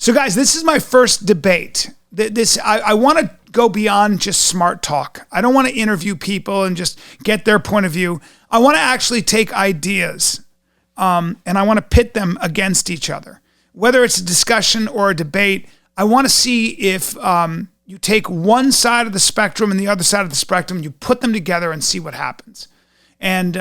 So guys, this is my first debate. I want to go beyond just smart talk. I don't want to interview people and just get their point of view. I want to actually take ideas and I want to pit them against each other. Whether it's a discussion or a debate, I want to see if you take one side of the spectrum and the other side of the spectrum, you put them together and see what happens. And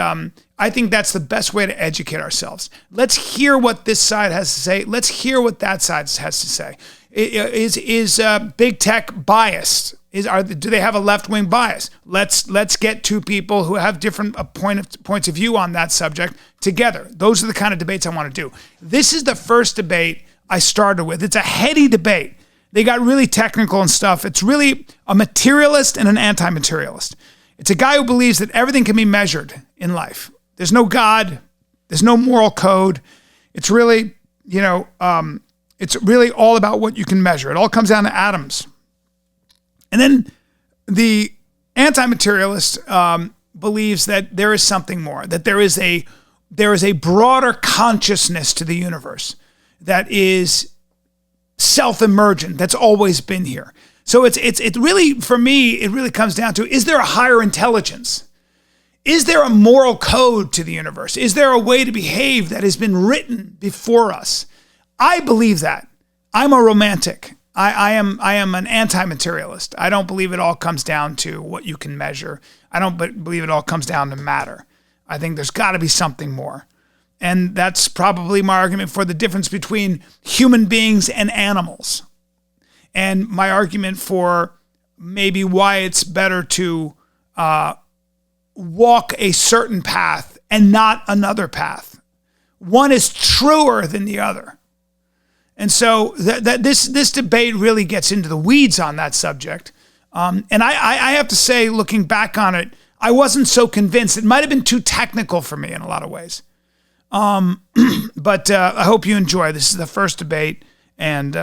I think that's the best way to educate ourselves. Let's hear what this side has to say. Let's hear what that side has to say. Is big tech biased? Do they have a left-wing bias? Let's get two people who have different points of view on that subject together. Those are the kind of debates I want to do. This is the first debate I started with. It's a heady debate. They got really technical and stuff. It's really a materialist and an anti-materialist. It's a guy who believes that everything can be measured in life. There's no God. There's no moral code. It's really, it's really all about what you can measure. It all comes down to atoms. And then the anti-materialist believes that there is something more, that there is a broader consciousness to the universe that is self-emergent, that's always been here. So it really, for me, it really comes down to, is there a higher intelligence? Is there a moral code to the universe? Is there a way to behave that has been written before us? I believe that. I'm a romantic. I am an anti-materialist. I don't believe it all comes down to what you can measure. I don't believe it all comes down to matter. I think there's got to be something more. And that's probably my argument for the difference between human beings and animals. And my argument for maybe why it's better to walk a certain path and not another path. One is truer than the other. And so this debate really gets into the weeds on that subject. And I have to say, looking back on it, I wasn't so convinced. It might have been too technical for me in a lot of ways. But I hope you enjoy. This is the first debate. And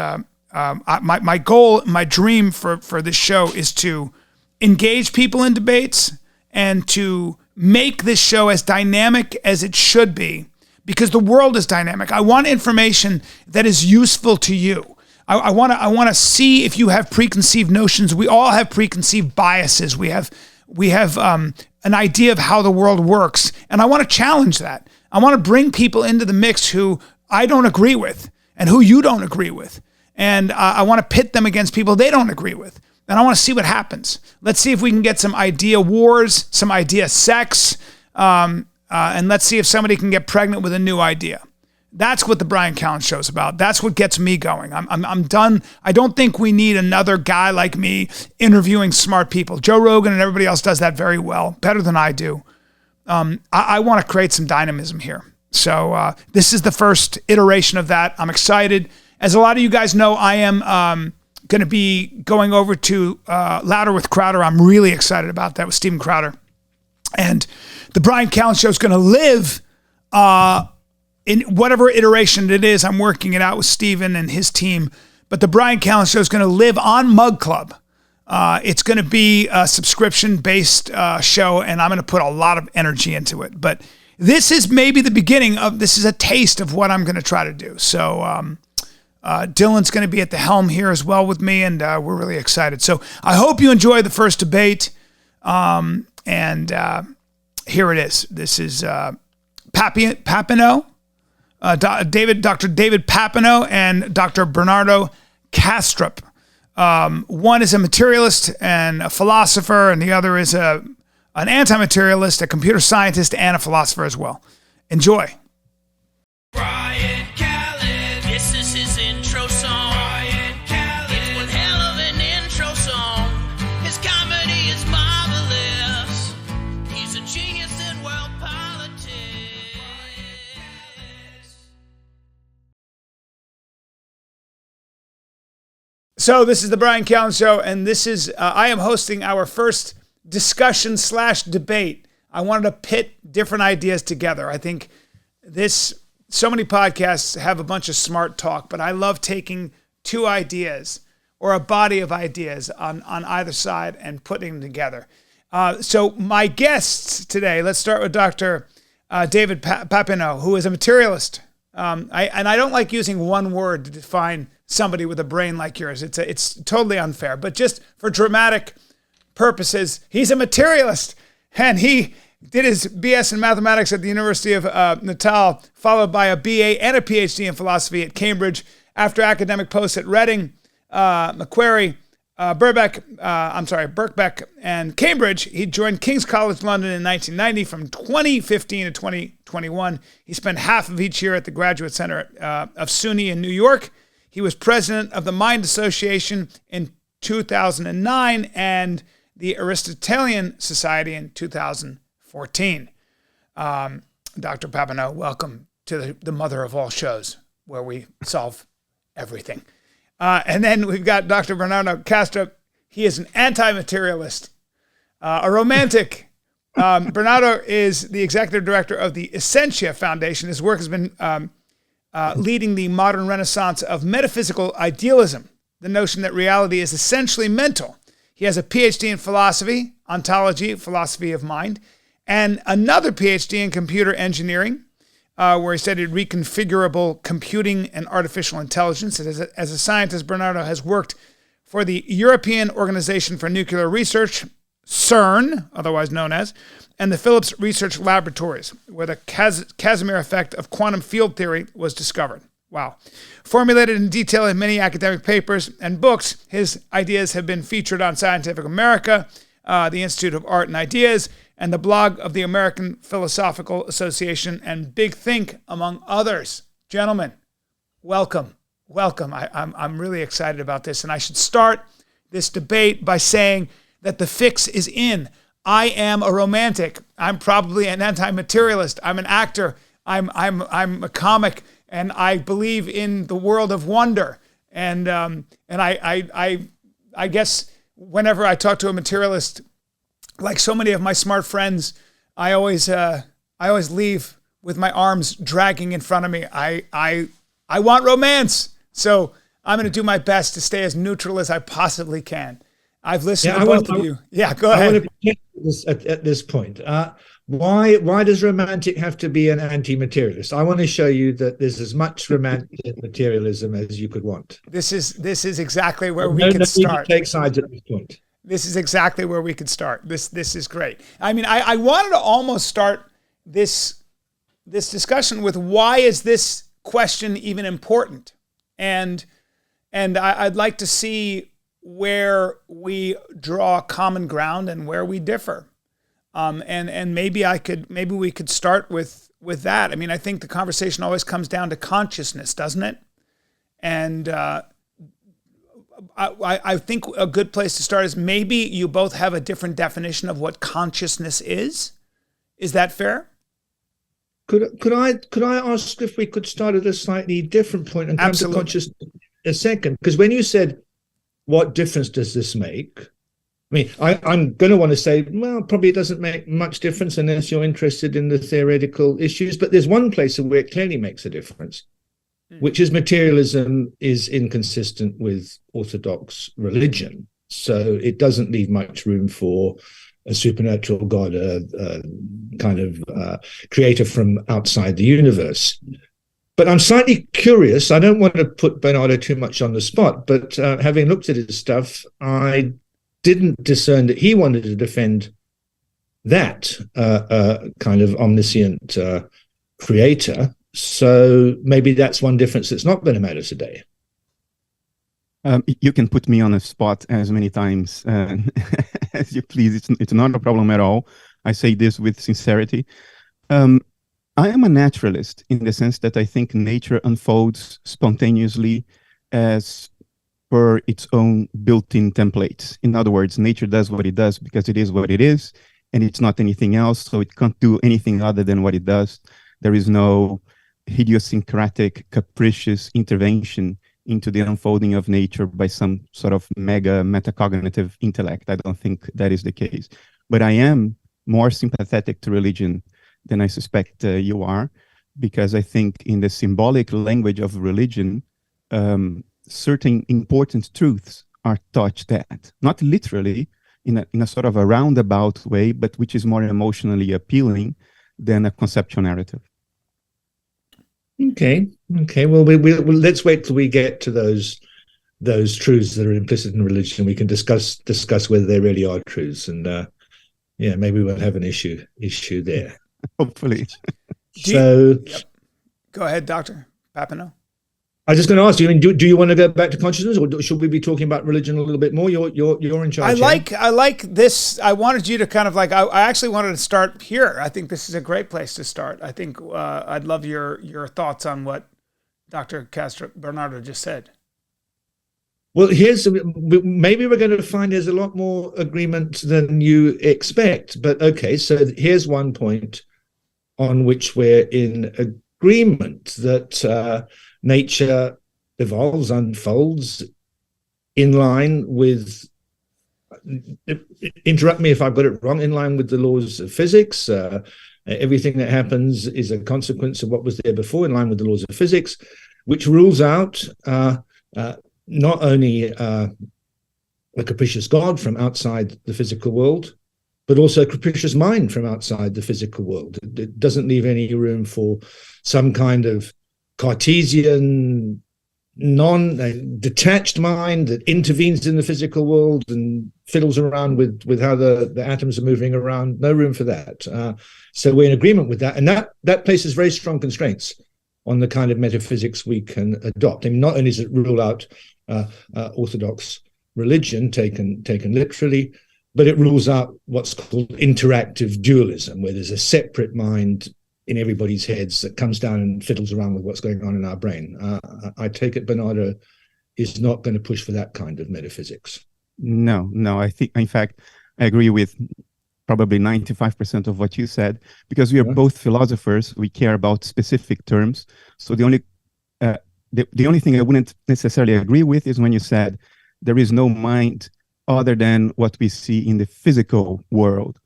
my goal, my dream for this show is to engage people in debates and to make this show as dynamic as it should be, because the world is dynamic. I want information that is useful to you. I want to see if you have preconceived notions. We all have preconceived biases. We have an idea of how the world works, and I want to challenge that. I want to bring people into the mix who I don't agree with and who you don't agree with, and I want to pit them against people they don't agree with. And I want to see what happens. Let's see if we can get some idea wars, some idea sex, and let's see if somebody can get pregnant with a new idea. That's what the Bryan Callen show is about. That's what gets me going. I'm done. I don't think we need another guy like me interviewing smart people. Joe Rogan and everybody else does that very well, better than I do. I want to create some dynamism here. So this is the first iteration of that. I'm excited. As a lot of you guys know, I am going to be going over to Louder with Crowder. I'm really excited about that with Steven Crowder. And the Bryan Callen show is going to live in whatever iteration it is. I'm working it out with Steven and his team. But the Bryan Callen show is going to live on Mug Club. It's going to be a subscription-based show, and I'm going to put a lot of energy into it. But this is maybe the beginning of, this is a taste of what I'm going to try to do. So Dylan's going to be at the helm here as well with me, and we're really excited. So I hope you enjoy the first debate. And here it is. This is Papineau, Dr. David Papineau and Dr. Bernardo Kastrup. One is a materialist and a philosopher, and the other is an anti-materialist, a computer scientist, and a philosopher as well. Enjoy. Bryan Callen, this is his intro song. Bryan Callen, it's one hell of an intro song. His comedy is marvelous. He's a genius in world politics. So this is the Bryan Callen show, and this is I am hosting our first discussion/debate. I wanted to pit different ideas together. I think so many podcasts have a bunch of smart talk, but I love taking two ideas or a body of ideas on either side and putting them together. So my guests today, let's start with Dr. David Papineau, who is a materialist. I don't like using one word to define somebody with a brain like yours. It's totally unfair. But just for dramatic purposes, he's a materialist, and he did his BS in mathematics at the University of Natal, followed by a BA and a PhD in philosophy at Cambridge. After academic posts at Reading, Macquarie, Birkbeck, and Cambridge, he joined King's College London in 1990. From 2015 to 2021, he spent half of each year at the Graduate Center of SUNY in New York. He was president of the Mind Association in 2009 and the Aristotelian Society in 2014. Dr. Papineau, welcome to the mother of all shows, where we solve everything. And then we've got Dr. Bernardo Kastrup. He is an anti-materialist, a romantic. Bernardo is the executive director of the Essentia Foundation. His work has been leading the modern renaissance of metaphysical idealism, the notion that reality is essentially mental. He has a PhD in philosophy, ontology, philosophy of mind, and another PhD in computer engineering, where he studied reconfigurable computing and artificial intelligence. As a scientist, Bernardo has worked for the European Organization for Nuclear Research, CERN, otherwise known as, and the Phillips Research Laboratories, where the Casimir effect of quantum field theory was discovered. Wow. Formulated in detail in many academic papers and books, his ideas have been featured on Scientific America, the Institute of Art and Ideas, and the blog of the American Philosophical Association, and Big Think, among others. Gentlemen, welcome. Welcome. I'm really excited about this, and I should start this debate by saying that the fix is in. I am a romantic. I'm probably an anti-materialist. I'm an actor. I'm a comic, and I believe in the world of wonder. And I guess whenever I talk to a materialist, like so many of my smart friends, I always leave with my arms dragging in front of me. I want romance, so I'm going to do my best to stay as neutral as I possibly can. I've listened to both of you. Yeah, go ahead. I want to this at this point. Why does romantic have to be an anti-materialist? I want to show you that there's as much romantic materialism as you could want. This is exactly where we can start. Take sides at this point. This is exactly where we could start. This is great. I mean, I wanted to almost start this discussion with, why is this question even important? And I'd like to see where we draw common ground and where we differ. And maybe we could start with that. I mean, I think the conversation always comes down to consciousness, doesn't it? And I think a good place to start is, maybe you both have a different definition of what consciousness is. Is that fair? Could I ask if we could start at a slightly different point and come to consciousness a second? Because when you said, what difference does this make? I mean, I'm going to want to say, well, probably it doesn't make much difference unless you're interested in the theoretical issues. But there's one place where it clearly makes a difference, which is materialism is inconsistent with orthodox religion. So it doesn't leave much room for a supernatural God, a kind of creator from outside the universe. But I'm slightly curious. I don't want to put Bernardo too much on the spot, but having looked at his stuff, I didn't discern that he wanted to defend that kind of omniscient creator. So maybe that's one difference that's not going to matter today. You can put me on the spot as many times as you please. It's not a problem at all. I say this with sincerity. I am a naturalist in the sense that I think nature unfolds spontaneously as per its own built-in templates. In other words, nature does what it does because it is what it is, and it's not anything else, so it can't do anything other than what it does. There is no idiosyncratic, capricious intervention into the unfolding of nature by some sort of mega metacognitive intellect. I don't think that is the case. But I am more sympathetic to religion than I suspect you are, because I think in the symbolic language of religion, certain important truths are touched at, not literally in a sort of a roundabout way, but which is more emotionally appealing than a conceptual narrative. Okay. Well, let's wait till we get to those truths that are implicit in religion. We can discuss whether they really are truths, and maybe we'll have an issue there. Hopefully. So, Go ahead, Dr. Papineau. I was just going to ask you. I mean, do you want to go back to consciousness, or should we be talking about religion a little bit more? You're in charge. I like this. I wanted you to kind of like. I actually wanted to start here. I think this is a great place to start. I think I'd love your thoughts on what Dr. Kastrup Bernardo just said. Well, maybe we're going to find there's a lot more agreement than you expect. But okay, so here's one point on which we're in agreement, that nature evolves, unfolds in line with, interrupt me if I've got it wrong, in line with the laws of physics. Everything that happens is a consequence of what was there before, in line with the laws of physics, which rules out not only a capricious God from outside the physical world, but also a capricious mind from outside the physical world. It doesn't leave any room for some kind of Cartesian, detached mind that intervenes in the physical world and fiddles around with how the atoms are moving around. No room for that. So we're in agreement with that, and that places very strong constraints on the kind of metaphysics we can adopt. I mean, not only does it rule out orthodox religion taken literally, but it rules out what's called interactive dualism, where there's a separate mind in everybody's heads that comes down and fiddles around with what's going on in our brain. I take it Bernardo is not going to push for that kind of metaphysics. No. I think, in fact, I agree with probably 95% of what you said, because we are both philosophers. We care about specific terms. So the only thing I wouldn't necessarily agree with is when you said there is no mind other than what we see in the physical world.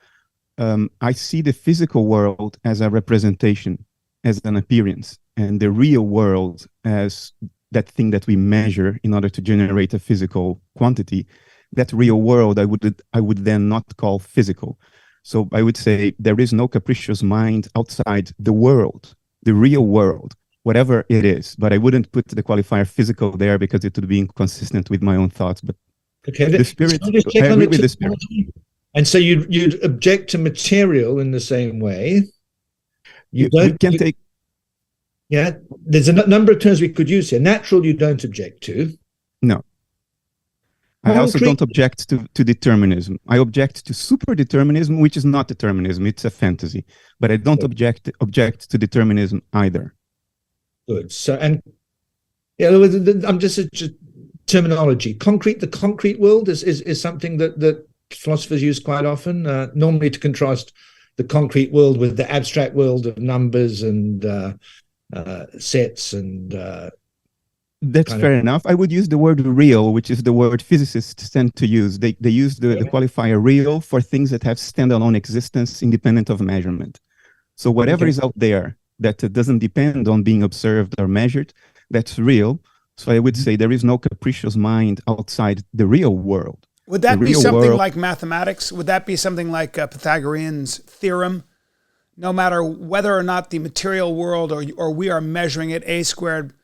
I see the physical world as a representation, as an appearance, and the real world as that thing that we measure in order to generate a physical quantity. That real world I would then not call physical. So I would say there is no capricious mind outside the world, the real world, whatever it is. But I wouldn't put the qualifier physical there because it would be inconsistent with my own thoughts. But the spirit, I agree with the spirit. And so you'd object to material in the same way. You can take. Yeah, there's a number of terms we could use here. Natural, you don't object to. No. I also don't object to determinism. I object to superdeterminism, which is not determinism; it's a fantasy. But I don't object to determinism either. Good. So, and I'm just terminology. The concrete world is something that philosophers use quite often, normally to contrast the concrete world with the abstract world of numbers and sets and. That's fair enough. I would use the word real, which is the word physicists tend to use. They use the qualifier real for things that have standalone existence independent of measurement. So whatever is out there that doesn't depend on being observed or measured, that's real. So I would say there is no capricious mind outside the real world. Would that be something like mathematics? Would that be something like Pythagorean's theorem? No matter whether or not the material world or we are measuring it, a squared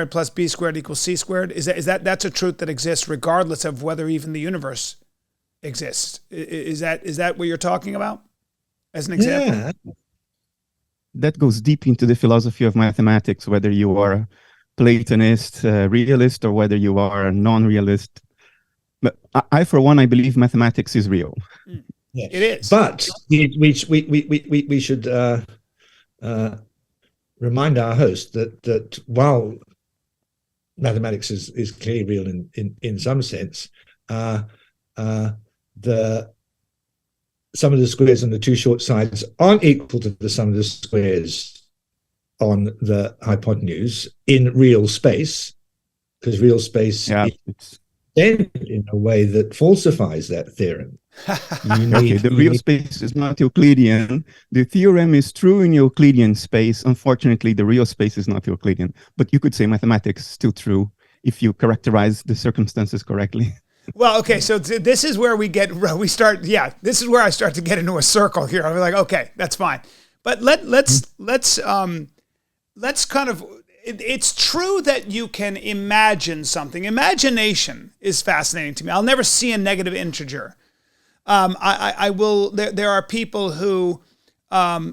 plus b squared equals c squared. That's a truth that exists regardless of whether even the universe exists. Is that what you're talking about as an example? Yeah. That goes deep into the philosophy of mathematics, whether you are a Platonist, realist, or whether you are a non-realist. But I, for one, I believe mathematics is real. Yes. It is. But we should remind our host that while mathematics is clearly real in some sense, some of the squares on the two short sides aren't equal to the sum of the squares on the hypotenuse in real space, because real space is bent in a way that falsifies that theorem. The real space is not Euclidean. The theorem is true in Euclidean space. Unfortunately, the real space is not Euclidean. But you could say mathematics is still true if you characterize the circumstances correctly. Well, okay, so this is where this is where I start to get into a circle here. I'm like, okay, that's fine. But let's let's kind of, it's true that you can imagine something. Imagination is fascinating to me. I'll never see a negative integer. I will, there are people who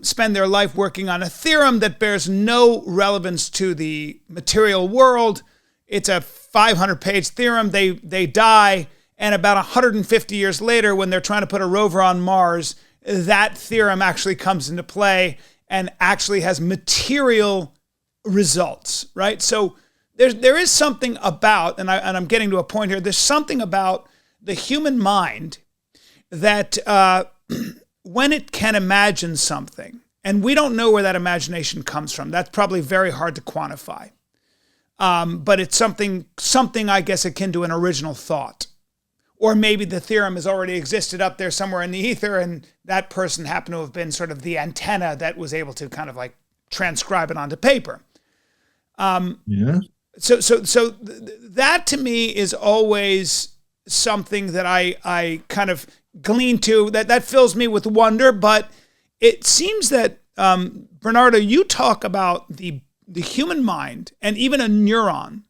spend their life working on a theorem that bears no relevance to the material world. It's a 500-page theorem. They die, and about 150 years later, when they're trying to put a rover on Mars, that theorem actually comes into play and actually has material results, right? So there is something about, and I'm getting to a point here, there's something about the human mind that when it can imagine something, and we don't know where that imagination comes from, that's probably very hard to quantify. But it's something I guess akin to an original thought. Or maybe the theorem has already existed up there somewhere in the ether, and that person happened to have been sort of the antenna that was able to kind of like transcribe it onto paper. So that to me is always something that I kind of glean to, that fills me with wonder. But it seems that, Bernardo, you talk about the human mind and even a neuron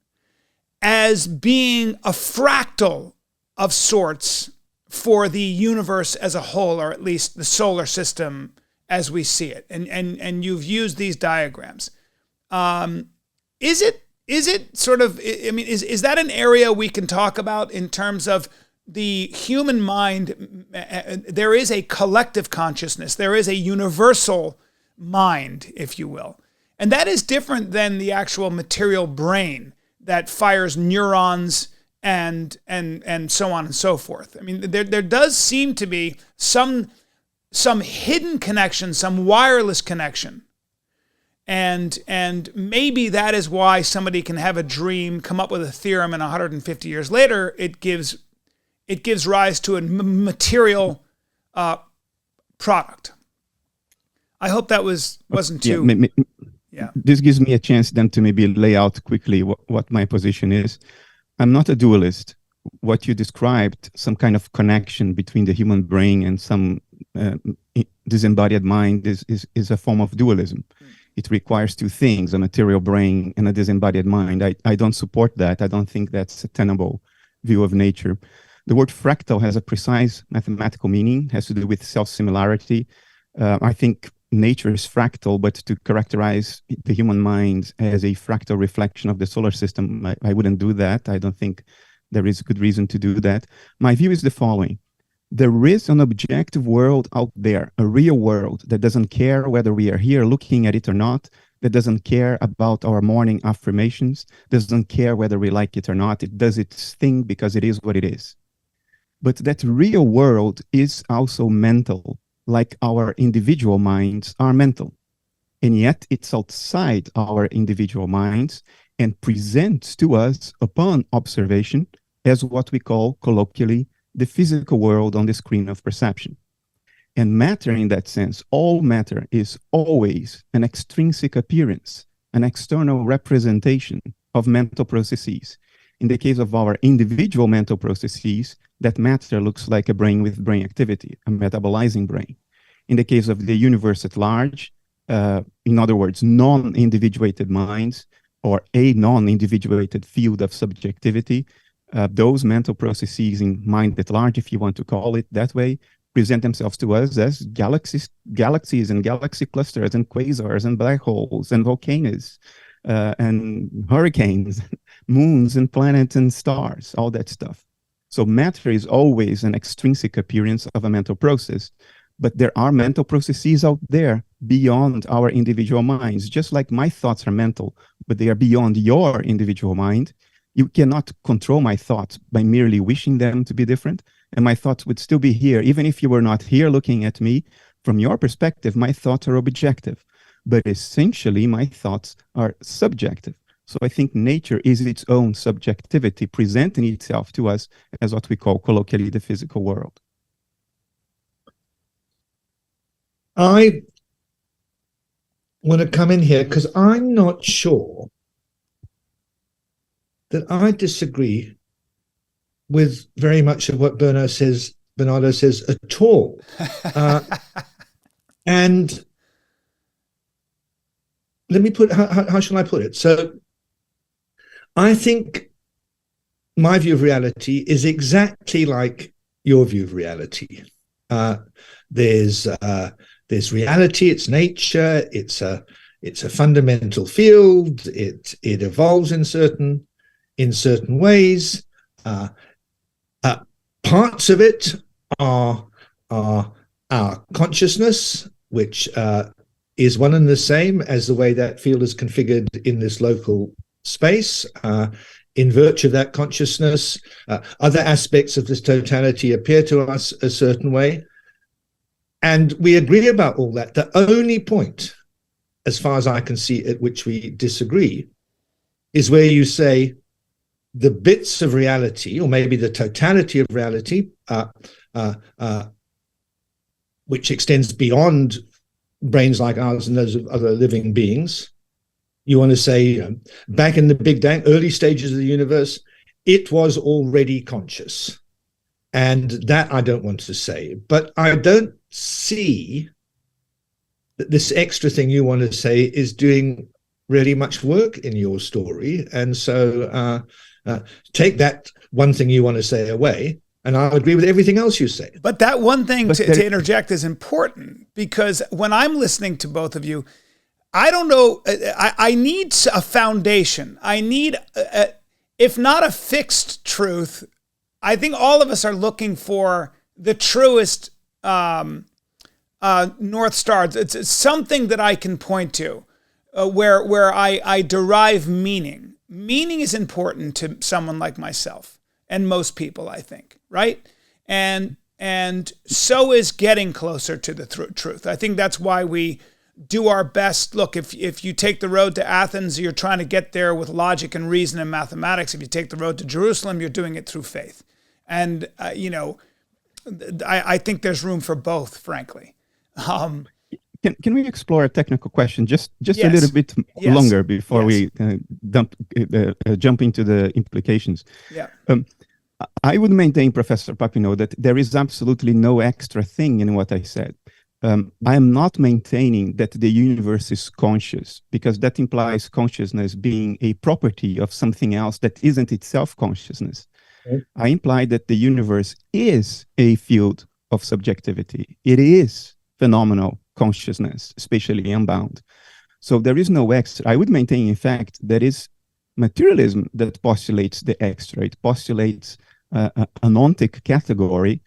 as being a fractal of sorts for the universe as a whole, or at least the solar system as we see it. And you've used these diagrams. Is it sort of, I mean, is that an area we can talk about in terms of the human mind? There is a collective consciousness. There is a universal mind, if you will. And that is different than the actual material brain that fires neurons and so on and so forth. I mean, there does seem to be some hidden connection, some wireless connection. And maybe that is why somebody can have a dream, come up with a theorem, and 150 years later, it gives rise to a material product. I hope that wasn't too... Yeah. This gives me a chance then to maybe lay out quickly what my position is. I'm not a dualist. What you described, some kind of connection between the human brain and some disembodied mind, is a form of dualism. It requires two things, a material brain and a disembodied mind. I don't support that. I don't think that's a tenable view of nature. The word fractal has a precise mathematical meaning, has to do with self-similarity. I think nature is fractal, but to characterize the human mind as a fractal reflection of the solar system, I wouldn't do that. I don't think there is good reason to do that. My view is the following. There is an objective world out there, a real world that doesn't care whether we are here looking at it or not, that doesn't care about our morning affirmations, doesn't care whether we like it or not. It does its thing because it is what it is. But that real world is also mental, like our individual minds are mental. And yet it's outside our individual minds and presents to us upon observation as what we call colloquially the physical world on the screen of perception. And matter in that sense, all matter is always an extrinsic appearance, an external representation of mental processes. In the case of our individual mental processes, that matter looks like a brain with brain activity, a metabolizing brain. In the case of the universe at large, in other words, non-individuated minds or a non-individuated field of subjectivity, those mental processes in mind at large, if you want to call it that way, present themselves to us as galaxies and galaxy clusters and quasars and black holes and volcanoes and hurricanes, moons and planets and stars, all that stuff. So matter is always an extrinsic appearance of a mental process, but there are mental processes out there beyond our individual minds. Just like my thoughts are mental, but they are beyond your individual mind. You cannot control my thoughts by merely wishing them to be different, and my thoughts would still be here. Even if you were not here looking at me, from your perspective, my thoughts are objective, but essentially my thoughts are subjective. So I think nature is its own subjectivity, presenting itself to us as what we call colloquially the physical world. I want to come in here because I'm not sure that I disagree with very much of what Bernardo says at all. And let me put, how shall I put it? So I think my view of reality is exactly like your view of reality. There's reality, it's nature, it's a fundamental field, it evolves in certain ways. Parts of it are our consciousness, which is one and the same as the way that field is configured in this local space. In virtue of that consciousness, other aspects of this totality appear to us a certain way. And we agree about all that. The only point, as far as I can see, at which we disagree is where you say the bits of reality, or maybe the totality of reality, which extends beyond brains like ours and those of other living beings. You want to say, back in the Big Bang, early stages of the universe, it was already conscious. And that I don't want to say. But I don't see that this extra thing you want to say is doing really much work in your story. And so take that one thing you want to say away, and I'll agree with everything else you say. But that one thing to interject is important, because when I'm listening to both of you, I don't know, I need a foundation. I need, if not a fixed truth, I think all of us are looking for the truest North Star. It's something that I can point to where I derive meaning. Meaning is important to someone like myself and most people, I think, right? And so is getting closer to the truth. I think that's why we do our best. Look, if you take the road to Athens, you're trying to get there with logic and reason and mathematics. If you take the road to Jerusalem, you're doing it through faith. And, I think there's room for both, frankly. Can we explore a technical question just Yes. a little bit longer before Yes. we jump into the implications? Yeah. I would maintain, Professor Papineau, that there is absolutely no extra thing in what I said. I am not maintaining that the universe is conscious, because that implies consciousness being a property of something else that isn't itself consciousness. Okay. I imply that the universe is a field of subjectivity. It is phenomenal consciousness, spatially unbound. So there is no extra. I would maintain, in fact, there is materialism that postulates the extra. It postulates an ontic category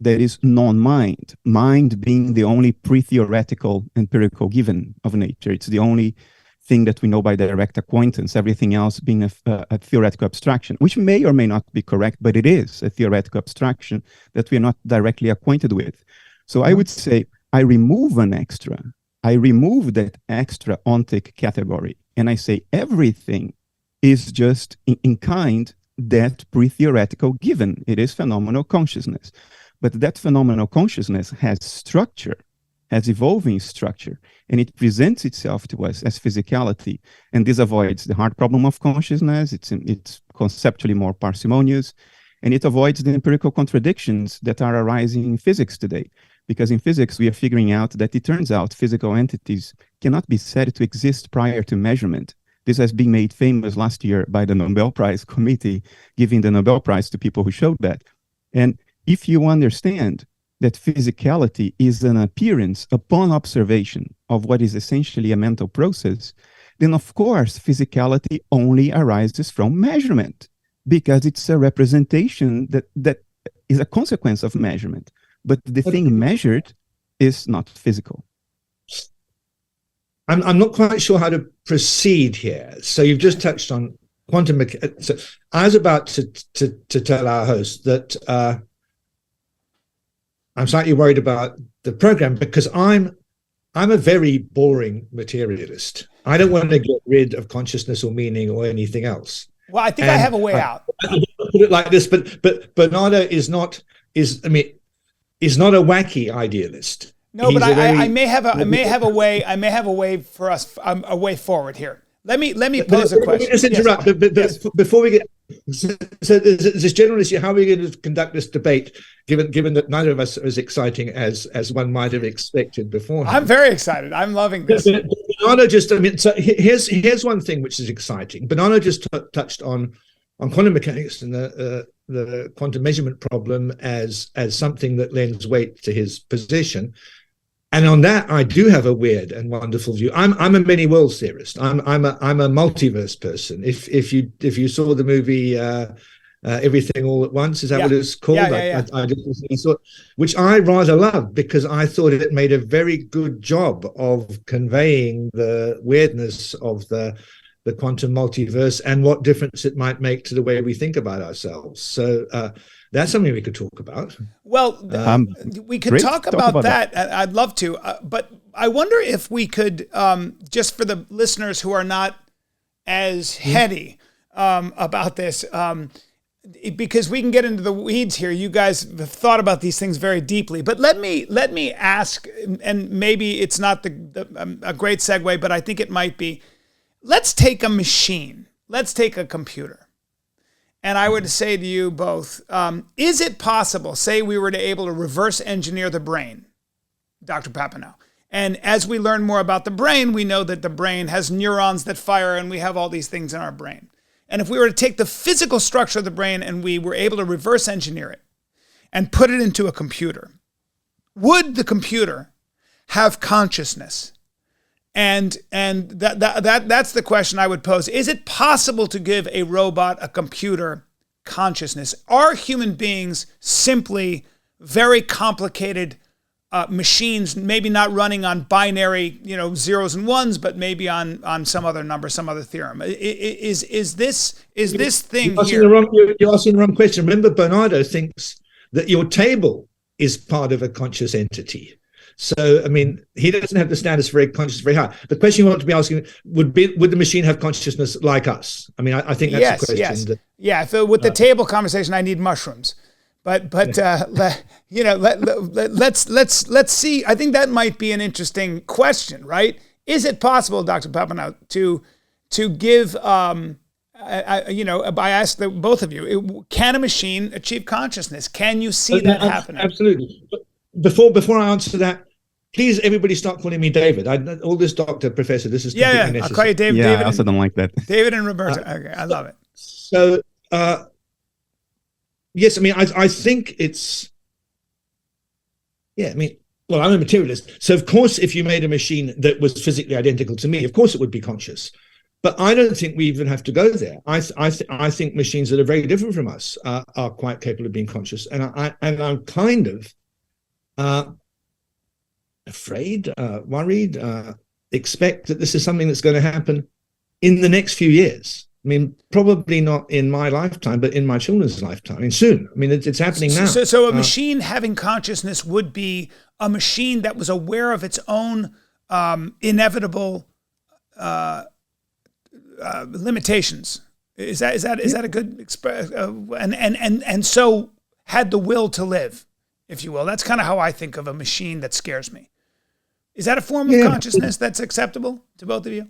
that is non-mind, mind being the only pre-theoretical empirical given of nature. It's the only thing that we know by direct acquaintance, everything else being a theoretical abstraction, which may or may not be correct, but it is a theoretical abstraction that we are not directly acquainted with. So I would say I remove an extra. I remove that extra ontic category, and I say everything is just in kind that pre-theoretical given. It is phenomenal consciousness. But that phenomenal consciousness has structure, has evolving structure, and it presents itself to us as physicality. And this avoids the hard problem of consciousness. It's conceptually more parsimonious, and it avoids the empirical contradictions that are arising in physics today. Because in physics, we are figuring out that it turns out physical entities cannot be said to exist prior to measurement. This has been made famous last year by the Nobel Prize Committee, giving the Nobel Prize to people who showed that. And if you understand that physicality is an appearance upon observation of what is essentially a mental process, then of course physicality only arises from measurement, because it's a representation that is a consequence of measurement. But the thing measured is not physical. I'm not quite sure how to proceed here. So you've just touched on quantum mechanics. So I was about to tell our host that I'm slightly worried about the program, because I'm a very boring materialist. I don't want to get rid of consciousness or meaning or anything else. Well, I think I have a way out. I'll put it like this, but Bernardo is not a wacky idealist. No, but I may have a way for us, a way forward here. Let me pose a question. Let me just interrupt. Yes. But before we get, so there's this general issue: how are we going to conduct this debate, given that neither of us are as exciting as one might have expected before? I'm very excited. I'm loving this. Bernardo just, I mean, so here's one thing which is exciting. Bernardo just touched on quantum mechanics and the quantum measurement problem as something that lends weight to his position. And on that, I do have a weird and wonderful view. I'm a many worlds theorist. I'm a multiverse person. If you saw the movie Everything All at Once, is that what it's called? I just recently saw it, which I rather loved because I thought it made a very good job of conveying the weirdness of the quantum multiverse and what difference it might make to the way we think about ourselves. So that's something we could talk about. Well, we could talk about that. I'd love to. But I wonder if we could, just for the listeners who are not as heady about this, because we can get into the weeds here. You guys have thought about these things very deeply. But let me ask, and maybe it's not a great segue, but I think it might be. Let's take a machine. Let's take a computer. And I would say to you both, is it possible, say we were able to reverse engineer the brain, Dr. Papineau, and as we learn more about the brain, we know that the brain has neurons that fire and we have all these things in our brain. And if we were to take the physical structure of the brain and we were able to reverse engineer it and put it into a computer, would the computer have consciousness? And that's the question I would pose. Is it possible to give a robot, a computer, consciousness? Are human beings simply very complicated machines, maybe not running on binary, zeros and ones, but maybe on some other number, some other theorem? Is this thing here? You're asking the wrong question. Remember, Bernardo thinks that your table is part of a conscious entity. So, I mean, he doesn't have the status very conscious very high. The question you want to be asking would the machine have consciousness like us? I mean, I think that's the question. Yes. With the table conversation, I need mushrooms. But let's see. I think that might be an interesting question, right? Is it possible, Dr. Papineau, to give I ask both of you, can a machine achieve consciousness? Can you see that happening? Absolutely. Before I answer that, please, everybody start calling me David. All this doctor, professor, this is completely necessary. I'll call you David. Yeah, David I also don't like that. David and Roberto. Okay, I love it. So, yes, I mean, I think it's, well, I'm a materialist. So, of course, if you made a machine that was physically identical to me, of course it would be conscious. But I don't think we even have to go there. I think machines that are very different from us are quite capable of being conscious. And I'm kind of afraid, worried, expect that this is something that's going to happen in the next few years. I mean, probably not in my lifetime, but in my children's lifetime. I mean, soon. I mean, it's happening now. So a machine having consciousness would be a machine that was aware of its own inevitable limitations. Is that a good expression? And so had the will to live, if you will. That's kind of how I think of a machine that scares me. Is that a form of consciousness that's acceptable to both of you?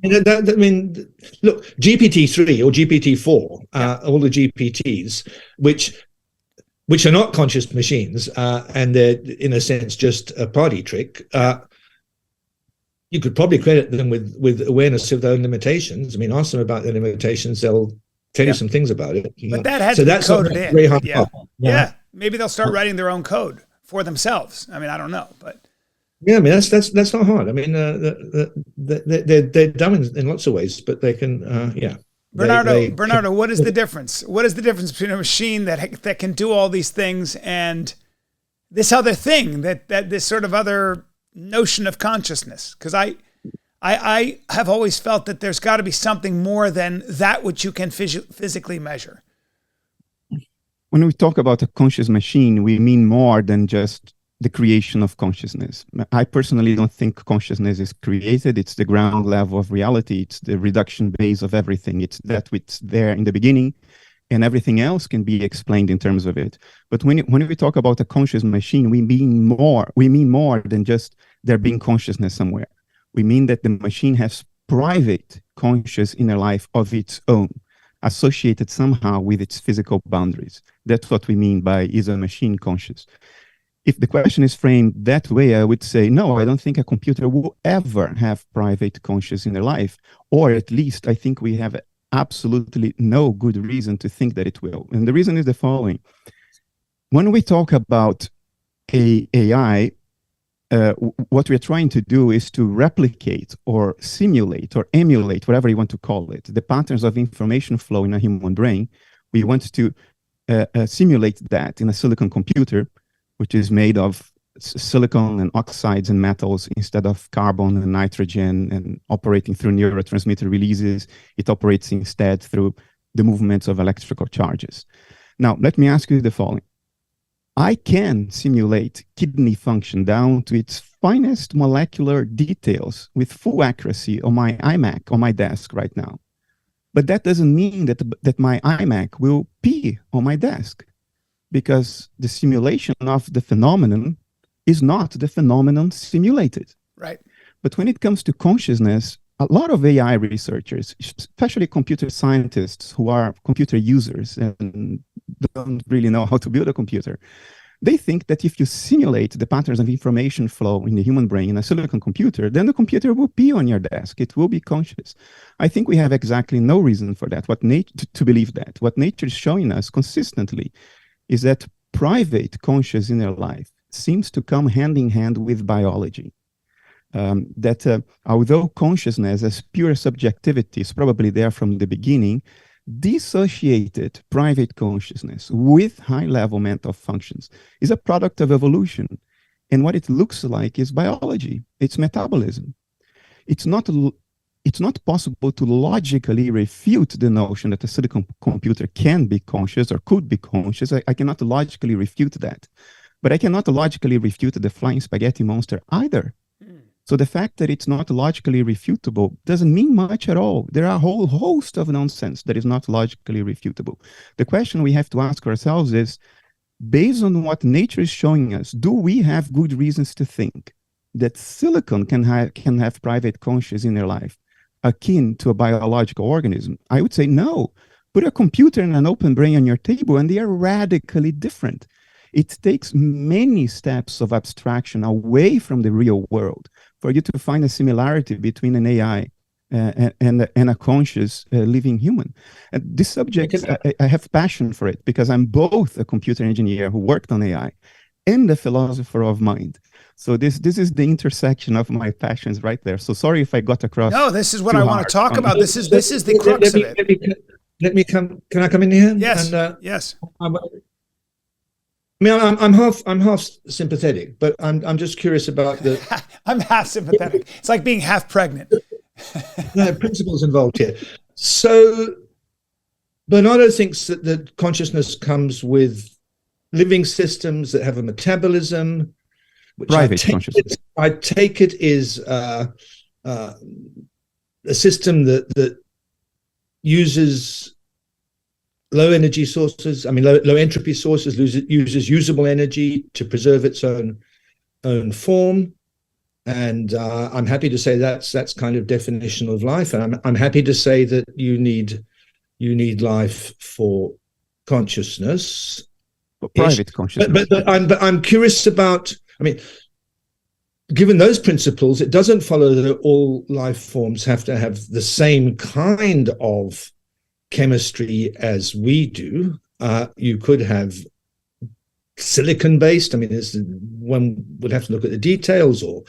I mean, look, GPT-3 or GPT-4, all the GPTs, which are not conscious machines, and they're in a sense just a party trick. You could probably credit them with awareness of their own limitations. I mean, ask them about their limitations; they'll tell you some things about it. But that had to be coded in. Very hard. Yeah, maybe they'll start writing their own code for themselves. I mean, I don't know, but. Yeah, I mean that's not hard. I mean, they're dumb in lots of ways, but they can. Bernardo, what is the difference? What is the difference between a machine that can do all these things and this other thing that this sort of other notion of consciousness? Because I have always felt that there's got to be something more than that which you can physically measure. When we talk about a conscious machine, we mean more than just the creation of consciousness. I personally don't think consciousness is created. It's the ground level of reality. It's the reduction base of everything. It's that which there in the beginning, and everything else can be explained in terms of it. But when we talk about a conscious machine, we mean more than just there being consciousness somewhere. We mean that the machine has private conscious inner life of its own, associated somehow with its physical boundaries. That's what we mean by is a machine conscious. if the question is framed that way, I would say, no, I don't think a computer will ever have private conscious inner life, or at least I think we have absolutely no good reason to think that it will. And the reason is the following. When we talk about AI, what we're trying to do is to replicate or simulate or emulate, whatever you want to call it, the patterns of information flow in a human brain. We want to simulate that in a silicon computer, which is made of silicon and oxides and metals instead of carbon and nitrogen, and operating through neurotransmitter releases. It operates instead through the movements of electrical charges. Now, let me ask you the following. I can simulate kidney function down to its finest molecular details with full accuracy on my iMac on my desk right now. But that doesn't mean that my iMac will pee on my desk, because the simulation of the phenomenon is not the phenomenon simulated. Right. But when it comes to consciousness, a lot of AI researchers, especially computer scientists who are computer users and don't really know how to build a computer, they think that if you simulate the patterns of information flow in the human brain in a silicon computer, then the computer will be on your desk. It will be conscious. I think we have exactly no reason for that, to believe that. What nature is showing us consistently is that private conscious inner life seems to come hand in hand with biology. Although consciousness as pure subjectivity is probably there from the beginning, dissociated private consciousness with high-level mental functions is a product of evolution. And what it looks like is biology. It's metabolism. It's not possible to logically refute the notion that a silicon computer can be conscious or could be conscious. I cannot logically refute that. But I cannot logically refute the flying spaghetti monster either. So the fact that it's not logically refutable doesn't mean much at all. There are a whole host of nonsense that is not logically refutable. The question we have to ask ourselves is, based on what nature is showing us, do we have good reasons to think that silicon can have private conscious inner life akin to a biological organism? I would say no. Put a computer and an open brain on your table and they are radically different. It takes many steps of abstraction away from the real world for you to find a similarity between an AI and a conscious living human. And this subject, I have passion for it because I'm both a computer engineer who worked on AI and a philosopher of mind. So this is the intersection of my passions right there. So sorry if I got across. No, this is what I want to talk about. This is the crux of it. Let me come. Can I come in here? Yes. Yes. I mean, I'm half sympathetic, but I'm just curious about the. I'm half sympathetic. It's like being half pregnant. No principles involved here. So Bernardo thinks that consciousness comes with living systems that have a metabolism, which private consciousness. I take it is a system that uses low energy sources, low entropy sources, uses usable energy to preserve its own form. And I'm happy to say that's kind of definition of life. And I'm happy to say that you need life for consciousness. For private consciousness. But I'm curious about, given those principles, it doesn't follow that all life forms have to have the same kind of chemistry as we do. You could have silicon-based, one would have to look at the details, or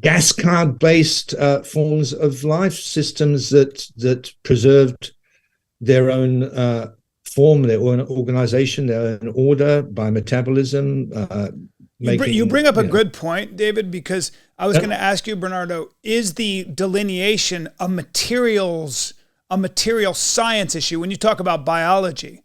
gas cloud-based forms of life, systems that preserved their own form, their own organization, their own order by metabolism. You bring up a good point, David, because I was going to ask you, Bernardo, is the delineation of materials a material science issue? When you talk about biology,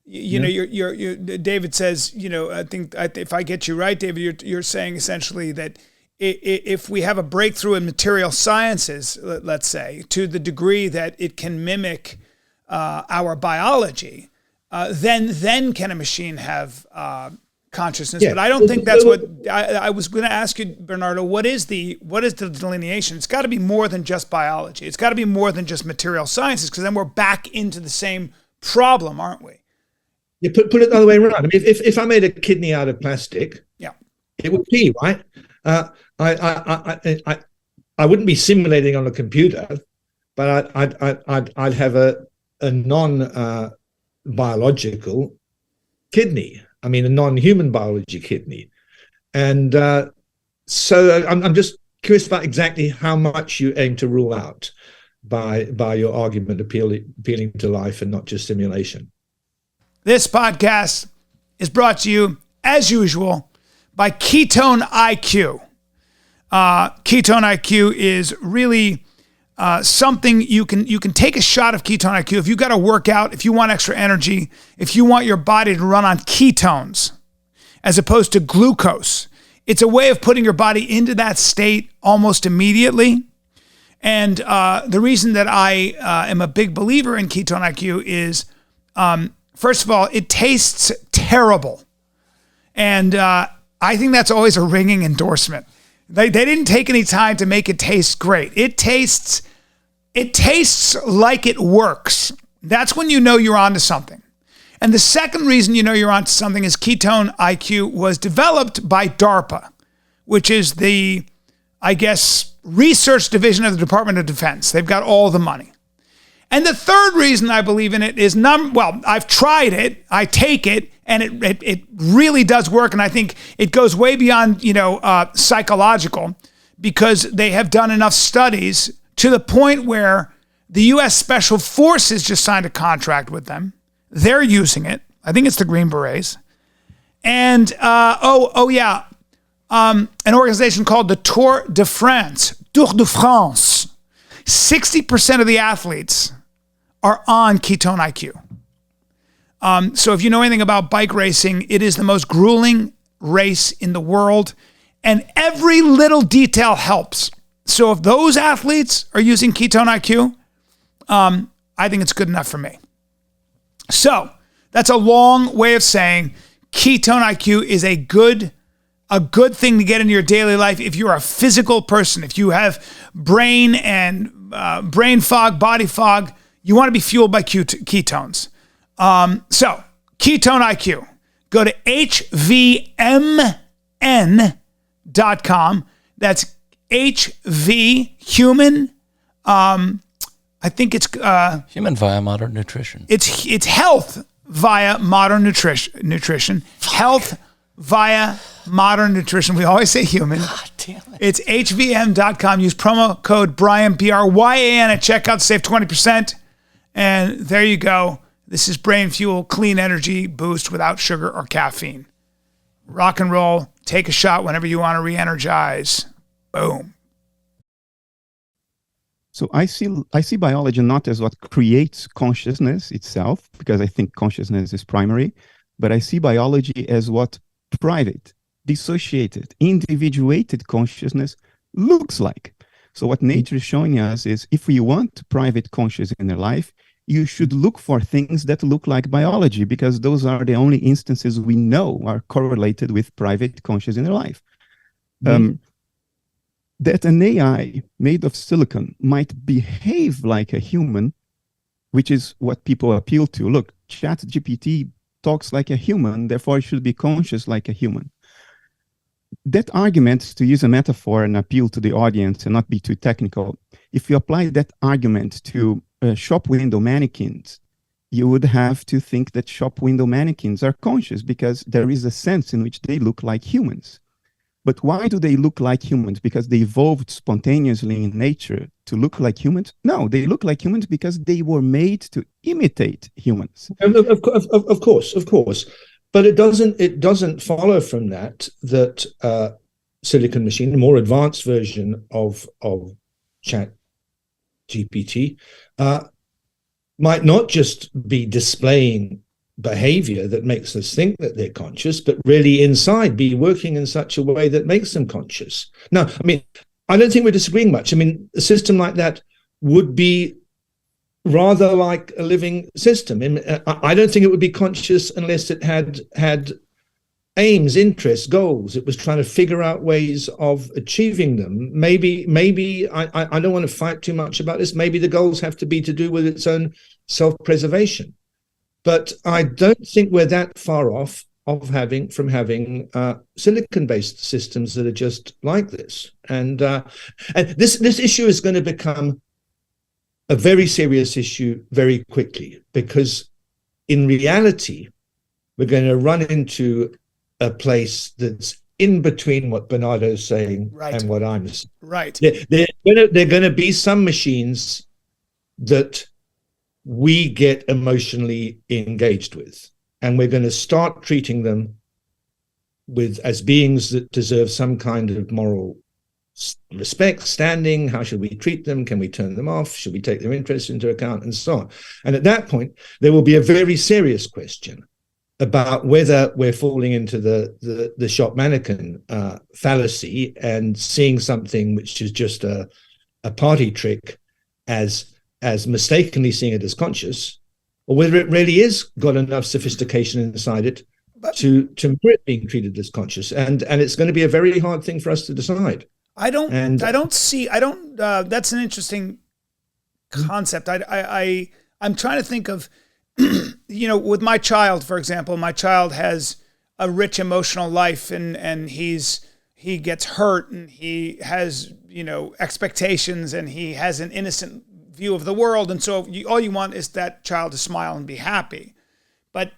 David says, I think if I get you right, David, you're saying essentially that if we have a breakthrough in material sciences, let's say, to the degree that it can mimic our biology, then can a machine have consciousness? Yeah. But I don't think that's what I was going to ask you, Bernardo. What is the delineation? It's got to be more than just biology. It's got to be more than just material sciences, because then we're back into the same problem, aren't we? You put it the other way around. If I made a kidney out of plastic, yeah, It would be, right? I wouldn't be simulating on a computer, but I'd have a non biological kidney. I mean, a non-human biology kidney. And so I'm just curious about exactly how much you aim to rule out by your argument appealing to life and not just simulation. This podcast is brought to you, as usual, by Ketone IQ. Ketone IQ is really something you can take a shot of Ketone IQ. If you got to work out, if you want extra energy, if you want your body to run on ketones as opposed to glucose, it's a way of putting your body into that state almost immediately. And the reason that I am a big believer in Ketone IQ is, first of all, it tastes terrible. And I think that's always a ringing endorsement. They didn't take any time to make it taste great. It tastes like it works. That's when you know you're onto something. And the second reason you know you're onto something is Ketone IQ was developed by DARPA, which is the, I guess, research division of the Department of Defense. They've got all the money. And the third reason I believe in it is, I've tried it, I take it, and it really does work. And I think it goes way beyond, psychological, because they have done enough studies to the point where the U.S. Special Forces just signed a contract with them. They're using it. I think it's the Green Berets. And, an organization called the Tour de France. 60% of the athletes are on Ketone IQ. So if you know anything about bike racing, it is the most grueling race in the world, and every little detail helps. So if those athletes are using Ketone IQ, I think it's good enough for me. So that's a long way of saying Ketone IQ is a good thing to get into your daily life if you're a physical person. If you have brain fog, body fog, you want to be fueled by ketones. So Ketone IQ, go to hvmn.com. That's HV human. I think it's human via modern nutrition. It's health via modern nutrition. Health via modern nutrition. We always say human. God damn it. It's hvm.com. Use promo code Bryan, Bryan at checkout, save 20%. And there you go. This is Brain Fuel, clean energy boost without sugar or caffeine. Rock and roll. Take a shot whenever you want to re-energize. Boom. So I see biology not as what creates consciousness itself, because I think consciousness is primary, but I see biology as what private, dissociated, individuated consciousness looks like. So what nature is showing us is, if we want private consciousness in their life, you should look for things that look like biology, because those are the only instances we know are correlated with private consciousness in their life. That an AI made of silicon might behave like a human, which is what people appeal to. Look, ChatGPT talks like a human, therefore it should be conscious like a human. That argument, to use a metaphor and appeal to the audience and not be too technical, if you apply that argument to shop window mannequins, you would have to think that shop window mannequins are conscious, because there is a sense in which they look like humans. But why do they look like humans? Because they evolved spontaneously in nature to look like humans? No, they look like humans because they were made to imitate humans. Of course. But it doesn't follow from that silicon machine, a more advanced version of ChatGPT, might not just be displaying behavior that makes us think that they're conscious, but really inside be working in such a way that makes them conscious. Now, I mean, I don't think we're disagreeing much. I mean, a system like that would be rather like a living system. I don't think it would be conscious unless it had aims, interests, goals. It was trying to figure out ways of achieving them. Maybe I don't want to fight too much about this. Maybe the goals have to be to do with its own self-preservation. But I don't think we're that far off. having silicon-based systems that are just like this. And this issue is going to become a very serious issue very quickly, because in reality, we're going to run into a place that's in between what Bernardo's saying and what I'm saying. Right. They're going to be some machines that we get emotionally engaged with, and we're going to start treating them as beings that deserve some kind of moral respect, standing. How should we treat them? Can we turn them off? Should we take their interests into account, and so on? And at that point, there will be a very serious question about whether we're falling into the shop mannequin fallacy and seeing something which is just a party trick as mistakenly seeing it as conscious, or whether it really is got enough sophistication inside it to merit being treated as conscious. And it's going to be a very hard thing for us to decide. That's an interesting concept. I'm trying to think of, with my child, for example. My child has a rich emotional life, and he gets hurt, and he has, expectations, and he has an innocent view of the world. And so all you want is that child to smile and be happy. But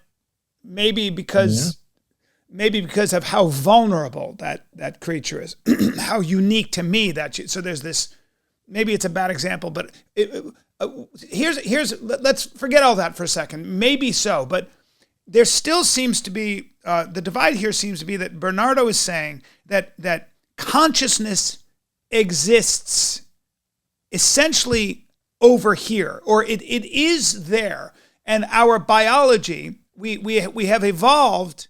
maybe because of how vulnerable that creature is, how unique to me so there's this, maybe it's a bad example, but let's forget all that for a second. Maybe so, but there still seems to be, the divide here seems to be that Bernardo is saying that consciousness exists essentially over here, or it is there, and our biology, we have evolved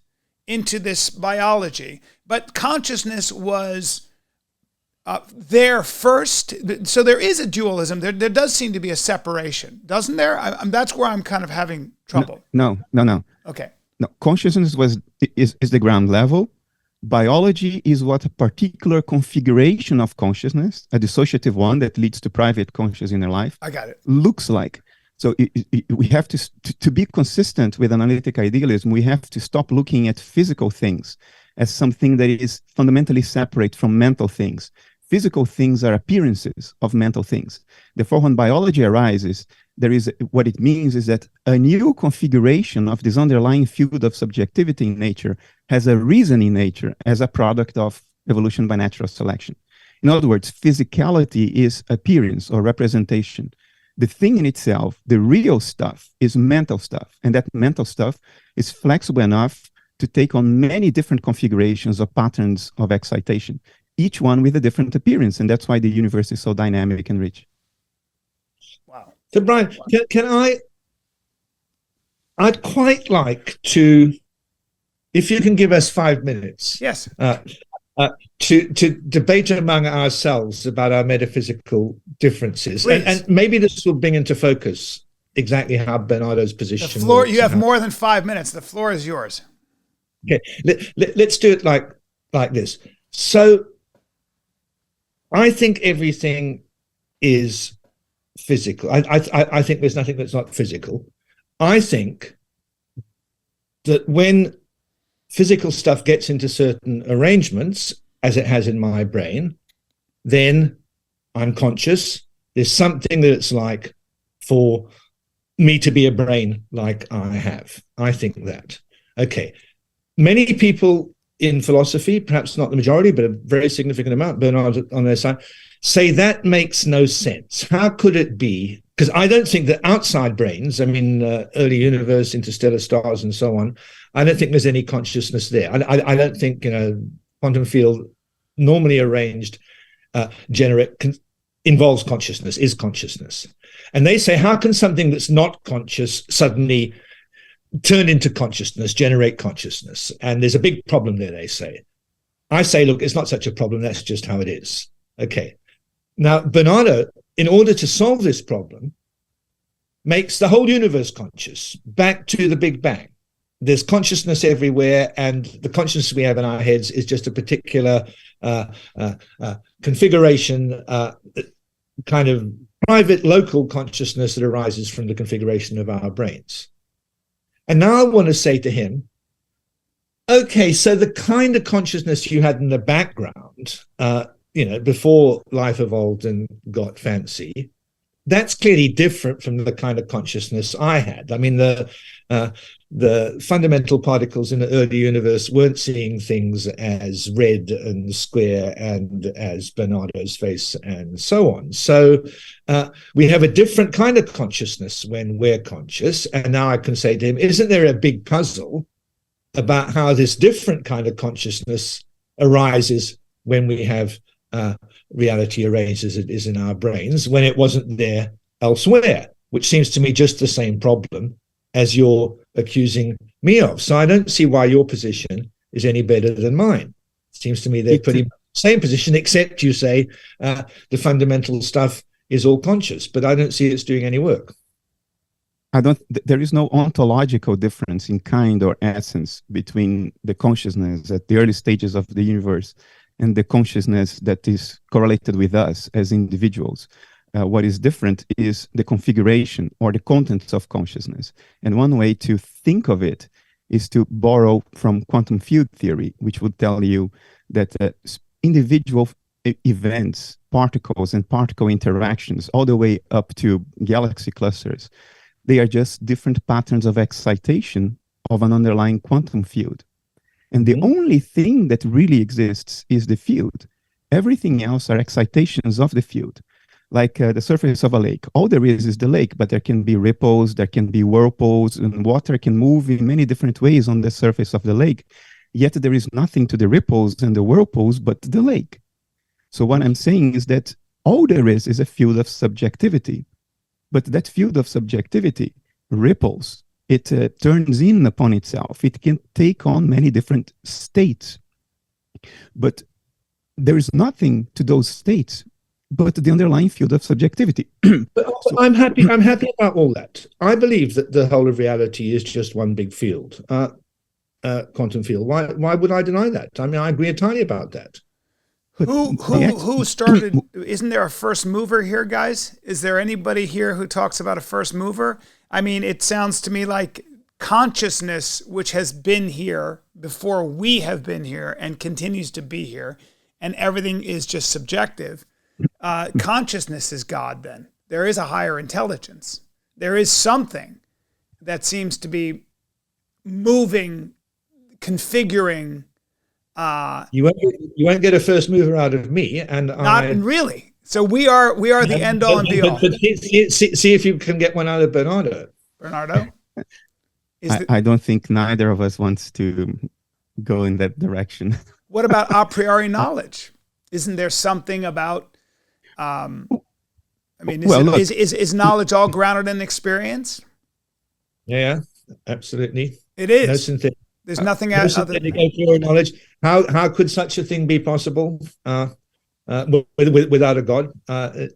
into this biology, but consciousness was there first. So there is a dualism. There does seem to be a separation, doesn't there? That's where I'm kind of having trouble. No. Okay. No, consciousness is the ground level. Biology is what a particular configuration of consciousness, a dissociative one that leads to private conscious inner life, I got it, looks like. So we have to be consistent with analytic idealism. We have to stop looking at physical things as something that is fundamentally separate from mental things. Physical things are appearances of mental things. Therefore, when biology arises, what it means is that a new configuration of this underlying field of subjectivity in nature has a reason in nature as a product of evolution by natural selection. In other words, physicality is appearance or representation. The thing in itself, the real stuff, is mental stuff. And that mental stuff is flexible enough to take on many different configurations or patterns of excitation, each one with a different appearance. And that's why the universe is so dynamic and rich. Wow. So, Bryan, I'd quite like to, if you can give us 5 minutes. Yes. To debate among ourselves about our metaphysical differences. And maybe this will bring into focus exactly how Bernardo's position. The floor, you have more than 5 minutes. The floor is yours. Okay, let's do it like this. So I think everything is physical. I think there's nothing that's not physical. I think that when physical stuff gets into certain arrangements, as it has in my brain, then I'm conscious. There's something that it's like for me to be a brain like I have. I think that. Okay. Many people in philosophy, perhaps not the majority, but a very significant amount, Bernard on their side, say that makes no sense. How could it be? Because I don't think that outside brains, early universe, interstellar stars, and so on, I don't think there's any consciousness there. I don't think, quantum field normally arranged involves consciousness, is consciousness. And they say, how can something that's not conscious suddenly turn into consciousness, generate consciousness? And there's a big problem there, they say. I say, look, it's not such a problem. That's just how it is. Okay. Now, Bernardo, in order to solve this problem, makes the whole universe conscious, back to the Big Bang. There's consciousness everywhere, and the consciousness we have in our heads is just a particular configuration, kind of private local consciousness that arises from the configuration of our brains. And now I want to say to him, Okay, so the kind of consciousness you had in the background, before life evolved and got fancy, that's clearly different from the kind of consciousness I had. I mean, the fundamental particles in the early universe weren't seeing things as red and square and as Bernardo's face and so on. So we have a different kind of consciousness when we're conscious. And now I can say to him, isn't there a big puzzle about how this different kind of consciousness arises when we have reality arranged as it is in our brains, when it wasn't there elsewhere, which seems to me just the same problem as you're accusing me of. So I don't see why your position is any better than mine. It seems to me they're pretty much the same position, except you say the fundamental stuff is all conscious, but I don't see it's doing any work. There is no ontological difference in kind or essence between the consciousness at the early stages of the universe and the consciousness that is correlated with us as individuals. What is different is the configuration or the contents of consciousness. And one way to think of it is to borrow from quantum field theory, which would tell you that individual events, particles and particle interactions, all the way up to galaxy clusters, they are just different patterns of excitation of an underlying quantum field. And the only thing that really exists is the field. Everything else are excitations of the field, like the surface of a lake. All there is the lake, but there can be ripples, there can be whirlpools, and water can move in many different ways on the surface of the lake. Yet there is nothing to the ripples and the whirlpools but the lake. So what I'm saying is that all there is a field of subjectivity. But that field of subjectivity ripples. It turns in upon itself. It can take on many different states. But there is nothing to those states but the underlying field of subjectivity. But I'm happy about all that. I believe that the whole of reality is just one big field, quantum field. Why would I deny that? I mean, I agree entirely about that. Who started? Isn't there a first mover here, guys? Is there anybody here who talks about a first mover? I mean, it sounds to me like consciousness, which has been here before we have been here and continues to be here, and everything is just subjective. Consciousness is God then. There is a higher intelligence. There is something that seems to be moving, configuring. You won't get a first mover out of me, and not really. So we are the end all and be all. But see if you can get one out of Bernardo. Bernardo, I don't think neither of us wants to go in that direction. What about a priori knowledge? Isn't there something about? Is knowledge all grounded in experience? Yeah, absolutely. It is. No synthetic. There's nothing else other than knowledge. How could such a thing be possible without a God? I'm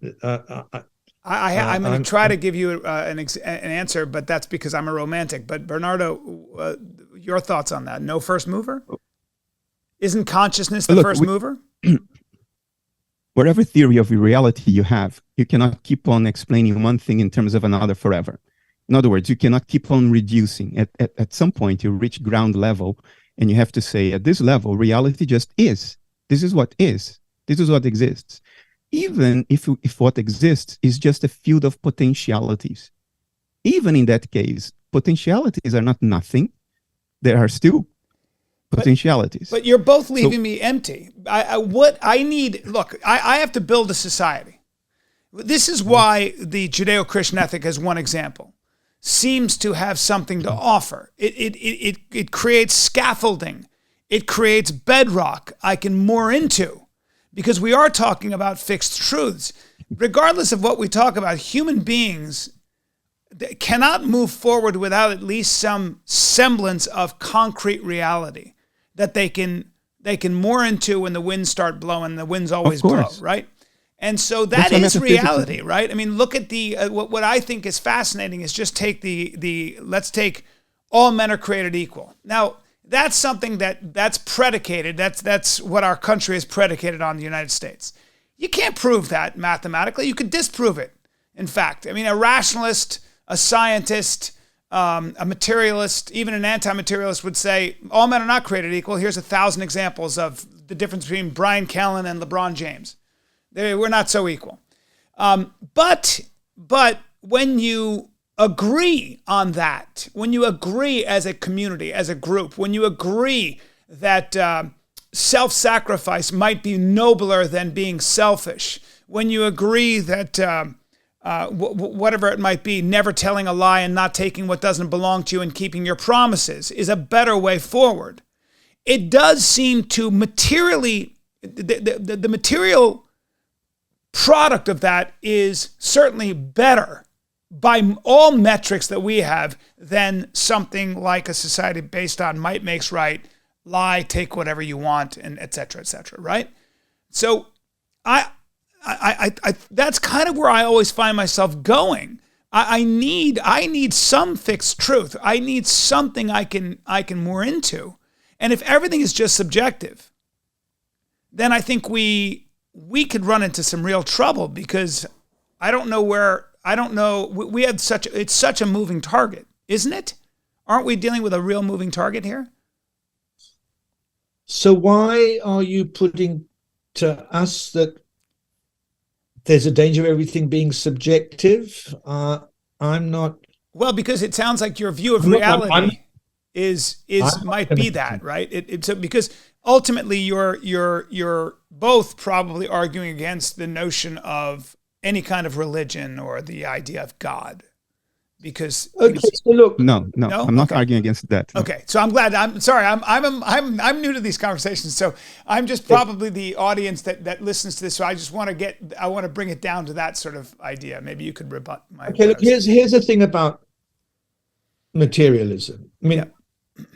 going to try to give you an answer, but that's because I'm a romantic. But Bernardo, your thoughts on that? No first mover? Isn't consciousness the first mover? Whatever theory of reality you have, you cannot keep on explaining one thing in terms of another forever. In other words, you cannot keep on reducing. At some point, you reach ground level, and you have to say, at this level, reality just is. This is what is. This is what exists. Even if what exists is just a field of potentialities. Even in that case, potentialities are not nothing. There are still potentialities. But you're both leaving me empty. I have to build a society. This is why the Judeo-Christian ethic, as one example, seems to have something to offer. It creates scaffolding. It creates bedrock I can moor into, because we are talking about fixed truths. Regardless of what we talk about, human beings cannot move forward without at least some semblance of concrete reality that they can moor into when the winds start blowing. The winds always blow, right? And so that is reality, right? I mean, look at the what I think is fascinating is just take let's take all men are created equal. Now, that's something that's predicated. That's what our country is predicated on, the United States. You can't prove that mathematically. You could disprove it. In fact, I mean, a rationalist, a scientist, a materialist, even an anti-materialist would say, all men are not created equal. Here's 1,000 examples of the difference between Bryan Callen and LeBron James. We're not so equal. But when you agree on that, when you agree as a community, as a group, when you agree that self-sacrifice might be nobler than being selfish, when you agree that whatever it might be, never telling a lie and not taking what doesn't belong to you and keeping your promises is a better way forward, it does seem to materially, the material product of that is certainly better by all metrics that we have than something like a society based on might makes right, lie, take whatever you want, and et cetera, right? So I that's kind of where I always find myself going. I need some fixed truth. I need something I can more into. And if everything is just subjective, then I think we could run into some real trouble, because I don't know. We have it's such a moving target, isn't it? Aren't we dealing with a real moving target here? So why are you putting to us that there's a danger of everything being subjective? I'm not. Well, because it sounds like your view of reality might be that, right? So because ultimately you're both probably arguing against the notion of any kind of religion or the idea of God. Because okay, so look, no, I'm not arguing against that. No. Okay, so I'm glad. I'm sorry. I'm new to these conversations, so I'm just probably the audience that listens to this. So I just want to bring it down to that sort of idea. Maybe you could rebut my. Okay, look, here's the thing about materialism. I mean,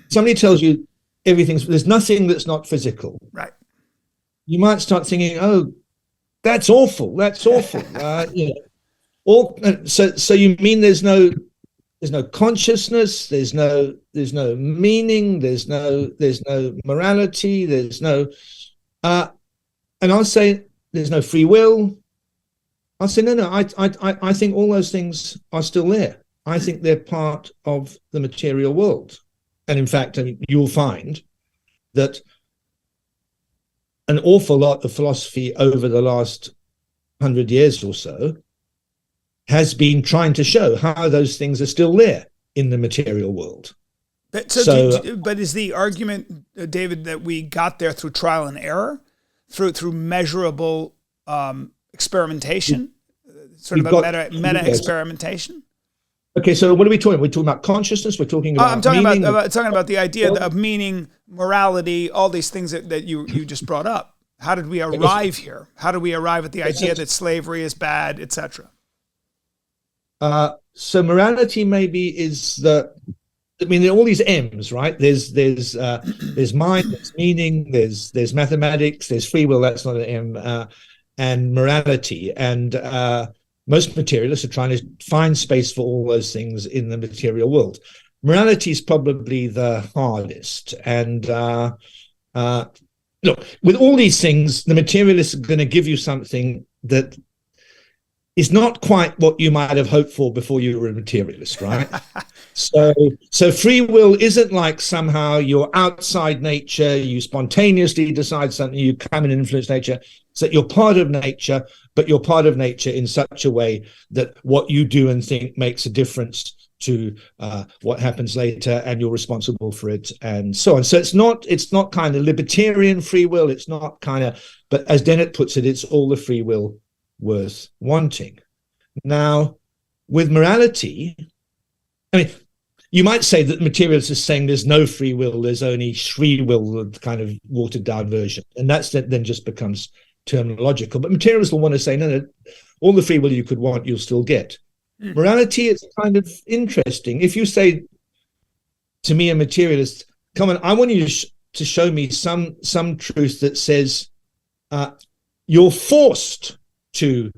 somebody tells you there's nothing that's not physical. Right. You might start thinking, oh, that's awful. That's awful. So you mean there's no consciousness, there's no meaning, there's no morality, there's no and I'll say there's no free will. I'll say no. I think all those things are still there. I think they're part of the material world, and in fact, you'll find that an awful lot of philosophy over the last 100 years or so has been trying to show how those things are still there in the material world. But is the argument, David, that we got there through trial and error, through measurable experimentation, sort of a meta experimentation? Okay, so what are we talking? We're talking about consciousness. We're talking about. I'm talking about the idea of meaning, morality, all these things that you just brought up. How did we arrive here? How do we arrive at the idea that slavery is bad, etc.? So morality maybe is there are all these M's, right? There's mind, there's meaning, there's mathematics, there's free will. That's not an M, and morality. And most materialists are trying to find space for all those things in the material world. Morality is probably the hardest. And look, with all these things, the materialists are going to give you something that is not quite what you might have hoped for before you were a materialist, right? So free will isn't like somehow you're outside nature, you spontaneously decide something, you come and influence nature. So that you're part of nature, but you're part of nature in such a way that what you do and think makes a difference to what happens later, and you're responsible for it, and so on. So it's not kind of libertarian free will. It's not kind of, but as Dennett puts it, it's all the free will worth wanting. Now, with morality, I mean, you might say that materialists are saying there's no free will, there's only free will, the kind of watered down version, and that's then just becomes terminological. But materialists will want to say, no, all the free will you could want, you'll still get. Morality is kind of interesting. If you say to me, a materialist, come on, I want you to show me some truth that says you're forced to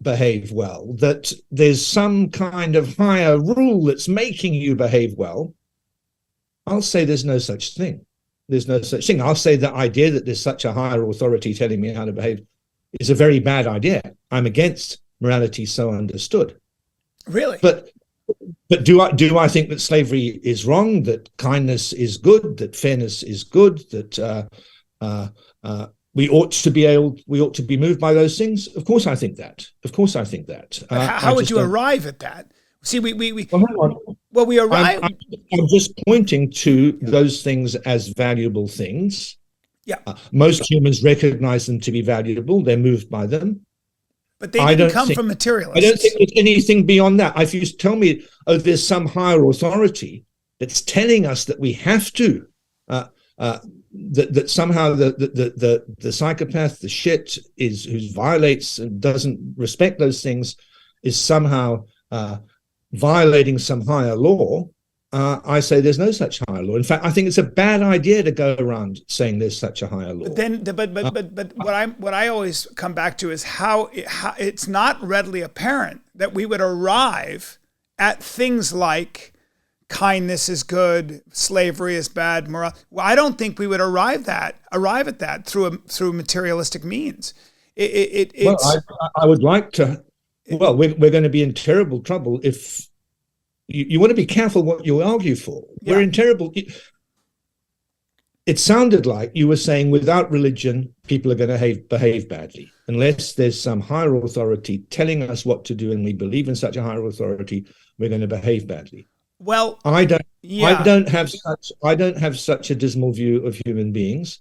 behave well, that there's some kind of higher rule that's making you behave well, I'll say there's no such thing. There's no such thing. I'll say the idea that there's such a higher authority telling me how to behave is a very bad idea. I'm against morality so understood. Really? But But do I think that slavery is wrong? That kindness is good? That fairness is good? That we ought to be moved by those things? Of course, I think that. Of course, I think that. How would you arrive at that? See, we Well, hang on. well, we arrive. I'm just pointing to those things as valuable things. Yeah. Most humans recognize them to be valuable. They're moved by them. But they didn't come from materialists. I don't think there's anything beyond that. If you tell me, oh, there's some higher authority that's telling us that we have to, that somehow the psychopath, the shit who violates and doesn't respect those things, is somehow violating some higher law, I say there's no such higher law. In fact, I think it's a bad idea to go around saying there's such a higher law. But what I always come back to is how it's not readily apparent that we would arrive at things like kindness is good, slavery is bad, moral. Well, I don't think we would arrive at that through materialistic means. I would like to. Well, we're going to be in terrible trouble if you want to be careful what you argue for. Yeah. We're in terrible. It sounded like you were saying without religion, people are going to behave badly. Unless there's some higher authority telling us what to do and we believe in such a higher authority, we're going to behave badly. Well, I don't have such a dismal view of human beings.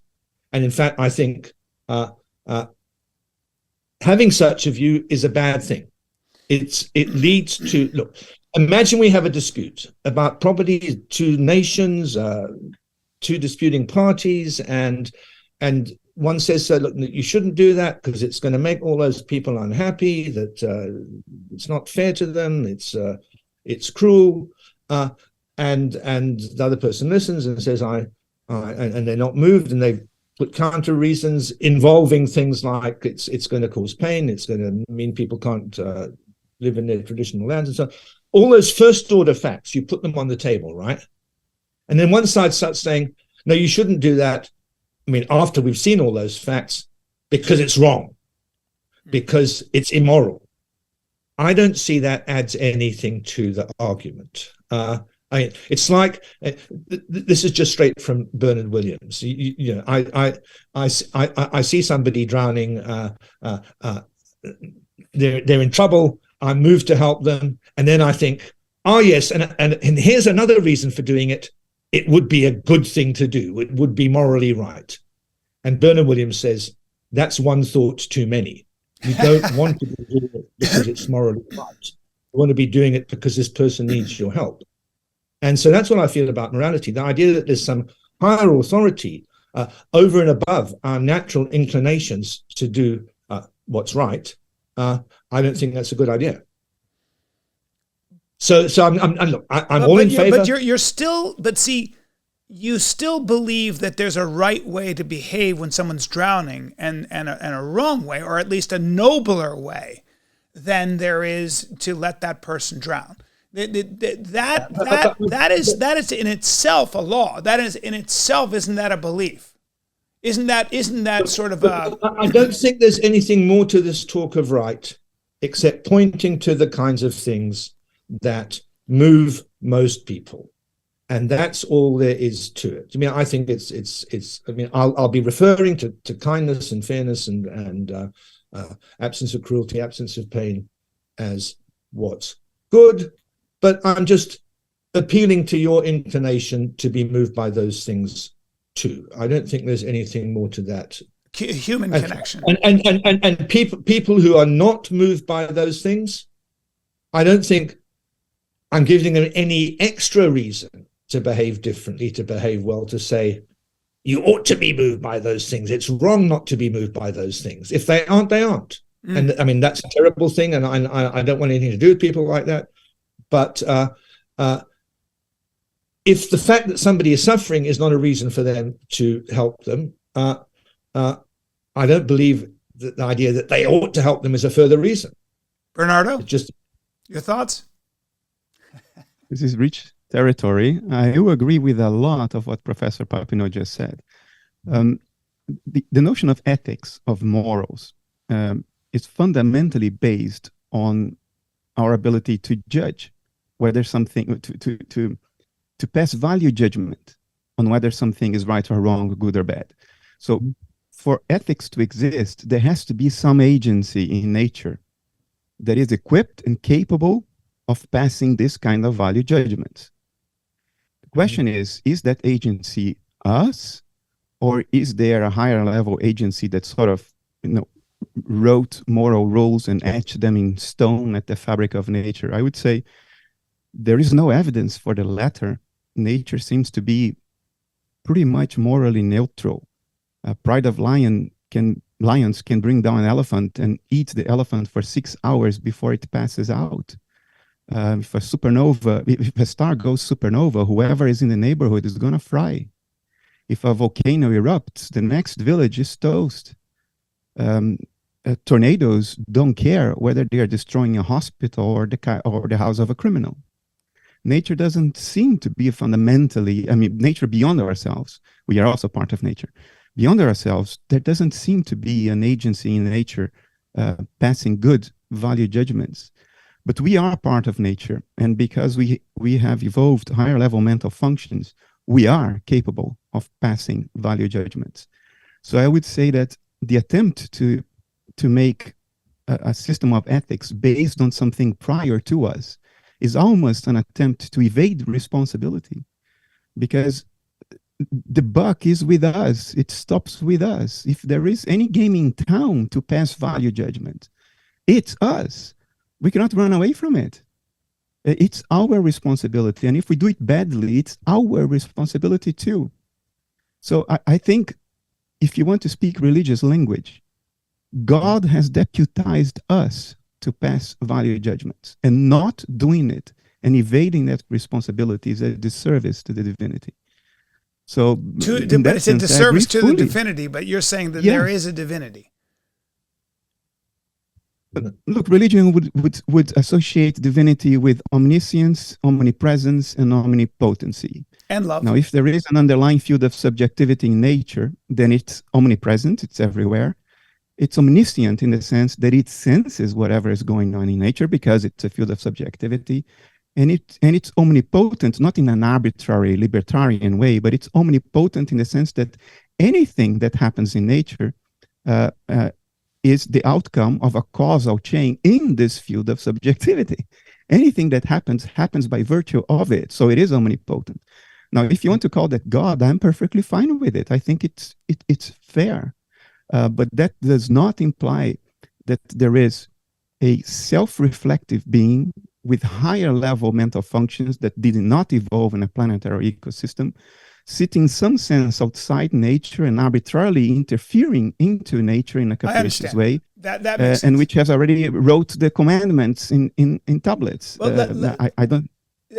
And in fact, I think having such a view is a bad thing. It leads to, look, imagine we have a dispute about property, two nations, two disputing parties, and one says, so look, you shouldn't do that because it's going to make all those people unhappy, that it's not fair to them, it's cruel, and the other person listens and says, and they're not moved, and they've put counter reasons involving things like it's going to cause pain, it's going to mean people can't live in their traditional lands and so on. All those first order facts, you put them on the table, right? And then one side starts saying, no, you shouldn't do that. I mean, after we've seen all those facts, because it's wrong, because it's immoral. I don't see that adds anything to the argument. It's like, this is just straight from Bernard Williams. You know, I see somebody drowning. They're in trouble. I move to help them, and then I think, oh yes, and here's another reason for doing it. It would be a good thing to do. It would be morally right. And Bernard Williams says that's one thought too many. You don't want to be doing it because it's morally right. You want to be doing it because this person needs your help. And so that's what I feel about morality. The idea that there's some higher authority over and above our natural inclinations to do what's right. I don't think that's a good idea. So I'm all in favor. But you're still. But see, you still believe that there's a right way to behave when someone's drowning, and a wrong way, or at least a nobler way, than there is to let that person drown. That is in itself a law. That is in itself, isn't that a belief? Isn't that sort of a... I don't think there's anything more to this talk of right, except pointing to the kinds of things that move most people, and that's all there is to it. I mean, I think it's. I mean, I'll be referring to kindness and fairness and absence of cruelty, absence of pain, as what's good, but I'm just appealing to your inclination to be moved by those things too. I don't think there's anything more to that. Human connection. And people who are not moved by those things, I don't think I'm giving them any extra reason to behave differently, to behave well, to say, you ought to be moved by those things. It's wrong not to be moved by those things. If they aren't, they aren't. And I mean, that's a terrible thing, and I don't want anything to do with people like that. But if the fact that somebody is suffering is not a reason for them to help them, I don't believe that the idea that they ought to help them is a further reason. Bernardo, your thoughts? This is rich territory. I do agree with a lot of what Professor Papineau just said. The notion of ethics, of morals, is fundamentally based on our ability to judge. whether something to pass value judgment on whether something is right or wrong, good or bad. So for ethics to exist, there has to be some agency in nature that is equipped and capable of passing this kind of value judgments. The question is that agency us, or is there a higher level agency that sort of, wrote moral rules and etched them in stone at the fabric of nature? I would say there is no evidence for the latter. Nature seems to be pretty much morally neutral. Pride of lions can bring down an elephant and eat the elephant for 6 hours before it passes out. If a star goes supernova, whoever is in the neighborhood is going to fry. If a volcano erupts, the next village is toast. Tornadoes don't care whether they are destroying a hospital or the house of a criminal. Nature doesn't seem to be fundamentally, nature beyond ourselves. We are also part of nature. Beyond ourselves, there doesn't seem to be an agency in nature passing good value judgments. But we are part of nature, and because we have evolved higher level mental functions, we are capable of passing value judgments. So I would say that the attempt to make a system of ethics based on something prior to us is almost an attempt to evade responsibility, because the buck is with us. It stops with us. If there is any game in town to pass value judgment, it's us. We cannot run away from it. It's our responsibility. And if we do it badly, it's our responsibility too. So I think if you want to speak religious language, God has deputized us to pass value judgments, and not doing it and evading that responsibility is a disservice to the divinity. So but it's a disservice to the divinity, but you're saying that there is a divinity. But look, religion would associate divinity with omniscience, omnipresence, and omnipotency. And love. Now, if there is an underlying field of subjectivity in nature, then it's omnipresent, it's everywhere. It's omniscient in the sense that it senses whatever is going on in nature because it's a field of subjectivity. And it's omnipotent, not in an arbitrary libertarian way, but it's omnipotent in the sense that anything that happens in nature is the outcome of a causal chain in this field of subjectivity. Anything that happens by virtue of it. So it is omnipotent. Now, if you want to call that God, I'm perfectly fine with it. I think it's fair. But that does not imply that there is a self-reflective being with higher level mental functions that did not evolve in a planetary ecosystem, sitting in some sense outside nature and arbitrarily interfering into nature in a capricious way. That makes sense. And which has already wrote the commandments in tablets. Well, I don't.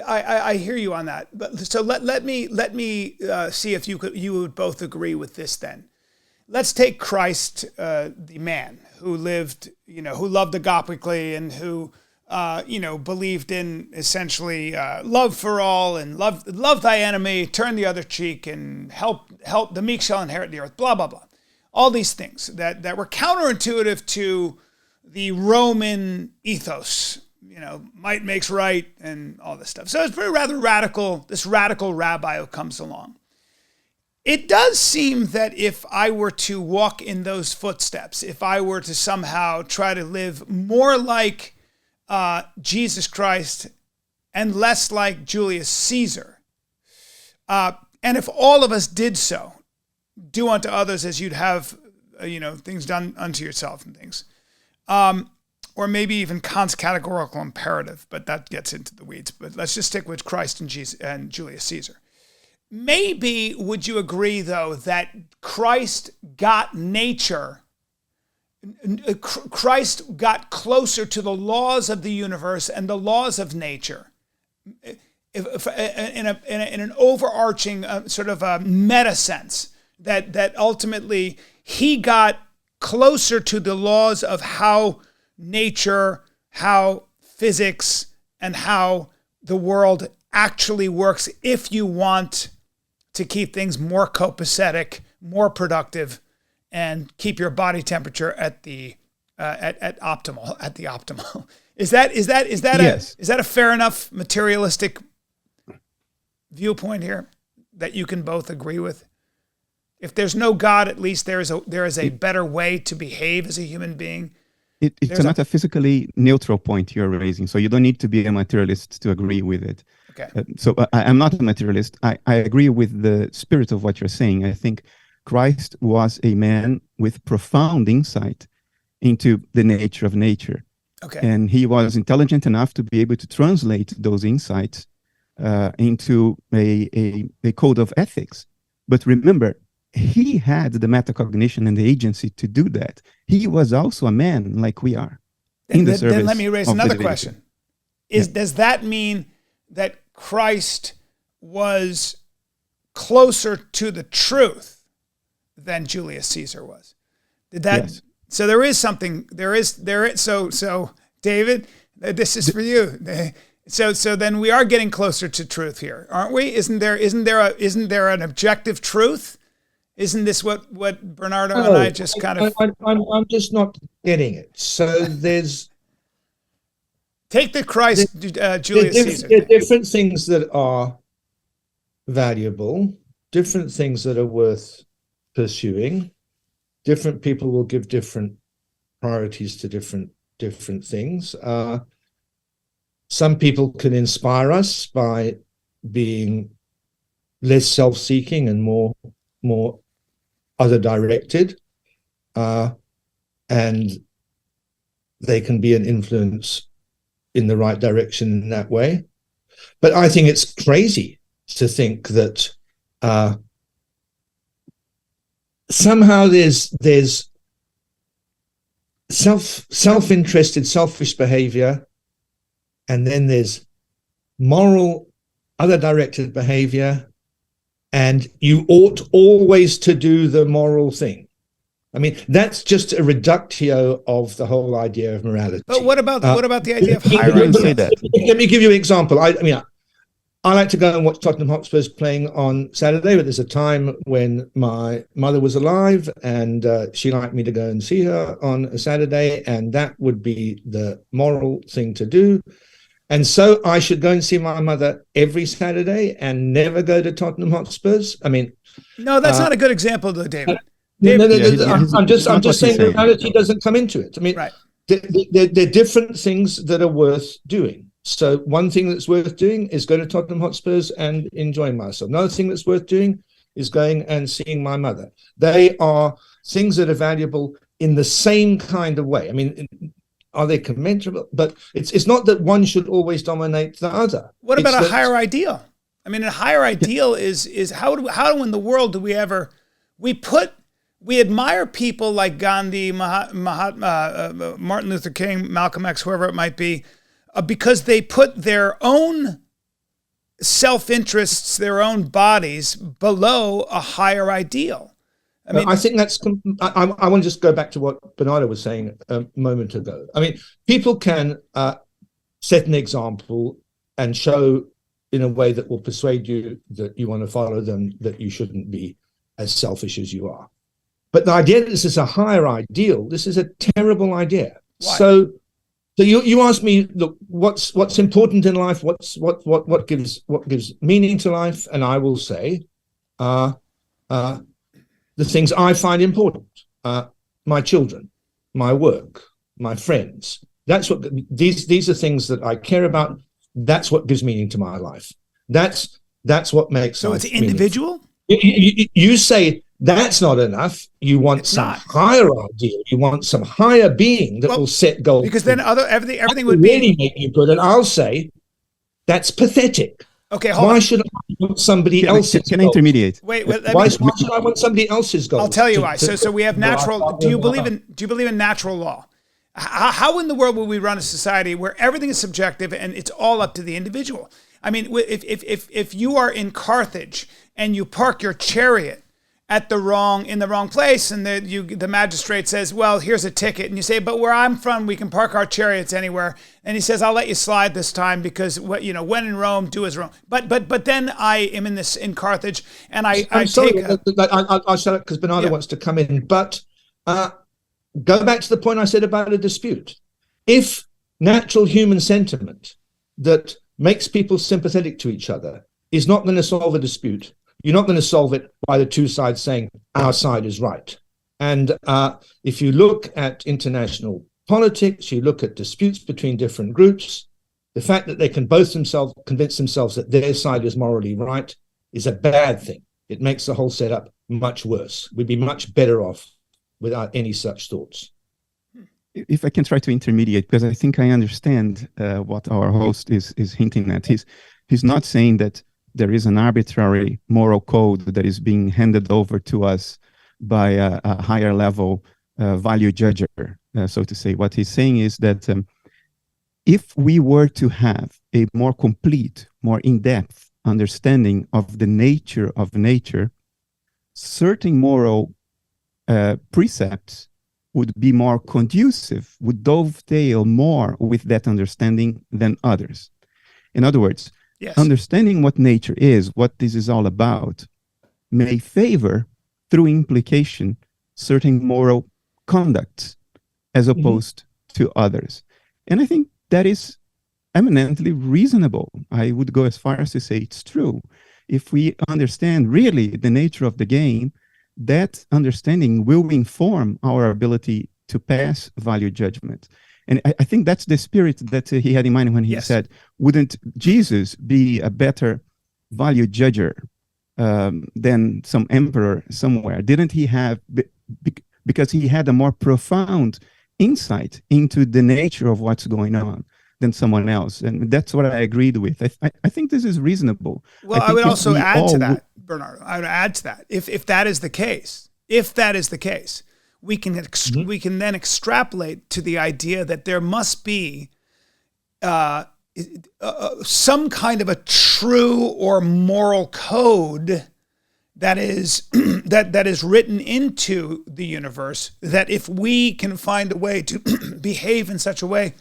I hear you on that. But so let me see if you would both agree with this then. Let's take Christ, the man who lived, who loved agapically and who, believed in essentially love for all and love thy enemy, turn the other cheek, and help the meek shall inherit the earth, blah, blah, blah. All these things that were counterintuitive to the Roman ethos, might makes right and all this stuff. So it's rather radical, this radical rabbi who comes along. It does seem that if I were to walk in those footsteps, if I were to somehow try to live more like Jesus Christ and less like Julius Caesar, and if all of us did so, do unto others as you'd have, things done unto yourself and things, or maybe even Kant's categorical imperative, but that gets into the weeds. But let's just stick with Christ and Jesus and Julius Caesar. Maybe, would you agree, though, that Christ got nature, Christ got closer to the laws of the universe and the laws of nature if in an overarching sort of a meta sense, that ultimately he got closer to the laws of how nature, how physics, and how the world actually works if you want to keep things more copacetic, more productive, and keep your body temperature at the optimal. Is that Yes. is that a fair enough materialistic viewpoint here that you can both agree with? If there's no God, at least there is a better way to behave as a human being. It's a metaphysically neutral point you're raising, so you don't need to be a materialist to agree with it. Okay. So I'm not a materialist. I agree with the spirit of what you're saying. I think Christ was a man with profound insight into the nature of nature. Okay. And he was intelligent enough to be able to translate those insights into a code of ethics. But remember, he had the metacognition and the agency to do that. He was also a man like we are. Then let me raise another question. Does that mean that Christ was closer to the truth than Julius Caesar was? Did that? Yes. So there is something. So David, this is for you. So then we are getting closer to truth here, aren't we? Isn't there an objective truth? Isn't this what Bernardo and I just kind of... I'm just not getting it. So there's... Take the Christ, Julius Caesar. There are different things that are valuable, different things that are worth pursuing. Different people will give different priorities to different things. Some people can inspire us by being less self-seeking and more other-directed, and they can be an influence in the right direction in that way. But I think it's crazy to think that somehow there's self-interested, selfish behavior, and then there's moral, other-directed behavior, and you ought always to do the moral thing. I mean, that's just a reductio of the whole idea of morality. But what about the idea of higher ideals? Let me give you an example. I mean, I like to go and watch Tottenham Hotspurs playing on Saturday, but there's a time when my mother was alive and she liked me to go and see her on a Saturday, and that would be the moral thing to do. And so I should go and see my mother every Saturday and never go to Tottenham Hotspurs. I mean, no, that's not a good example, though, David. I'm just saying morality doesn't come into it. I mean, right. There are different things that are worth doing. So one thing that's worth doing is go to Tottenham Hotspurs and enjoying myself. Another thing that's worth doing is going and seeing my mother. They are things that are valuable in the same kind of way. I mean, are they commensurable? But it's not that one should always dominate the other. What about a higher ideal? I mean, a higher ideal is how in the world do we admire people like Gandhi, Martin Luther King, Malcolm X, whoever it might be, because they put their own self-interests, their own bodies below a higher ideal. I mean, I think that's. I want to just go back to what Bernardo was saying a moment ago. I mean, people can set an example and show in a way that will persuade you that you want to follow them, that you shouldn't be as selfish as you are. But the idea that this is a higher ideal, this is a terrible idea. Why? So you ask me, look, what's important in life? What gives meaning to life? And I will say, the things I find important, my children, my work, my friends. That's what these are things that I care about. That's what gives meaning to my life. That's what makes. So it's individual. You say that's not enough. You want some higher ideal. You want some higher being that will set goals. Because then everything would be really make you good. And I'll say that's pathetic. Okay, why should I want somebody else's? Can I intermediate? Wait. Why should I want somebody else's goals? I'll tell you why. So we have natural. Do you believe in natural law? How in the world will we run a society where everything is subjective and it's all up to the individual? I mean, if you are in Carthage and you park your chariot in the wrong place, and the magistrate says, "Well, here's a ticket," and you say, "But where I'm from, we can park our chariots anywhere," and he says, "I'll let you slide this time because when in Rome, do as Rome." But then I am in Carthage, and I'm sorry, I'll shut up because Bernardo wants to come in. But go back to the point I said about a dispute. If natural human sentiment that makes people sympathetic to each other is not going to solve a dispute. You're not going to solve it by the two sides saying our side is right. And if you look at international politics, you look at disputes between different groups, the fact that they can both convince themselves that their side is morally right is a bad thing. It makes the whole setup much worse. We'd be much better off without any such thoughts. If I can try to intermediate, because I think I understand what our host is hinting at. He's not saying that there is an arbitrary moral code that is being handed over to us by a higher level value judger, so to say. What he's saying is that if we were to have a more complete, more in-depth understanding of the nature of nature, certain moral precepts would be more conducive, would dovetail more with that understanding than others. In other words, Yes. understanding what nature is, what this is all about, may favor, through implication, certain moral conducts as opposed to others. And I think that is eminently reasonable. I would go as far as to say it's true. If we understand really the nature of the game, that understanding will inform our ability to pass value judgment. And I think that's the spirit that he had in mind when he Yes. said, wouldn't Jesus be a better value judger than some emperor somewhere? Didn't he have, because he had a more profound insight into the nature of what's going on than someone else? And that's what I agreed with. I think this is reasonable. Well, I would also add to that, Bernardo. I would add to that. If that is the case, we can then extrapolate to the idea that there must be some kind of a true or moral code that is that is written into the universe, that if we can find a way to behave in such a way,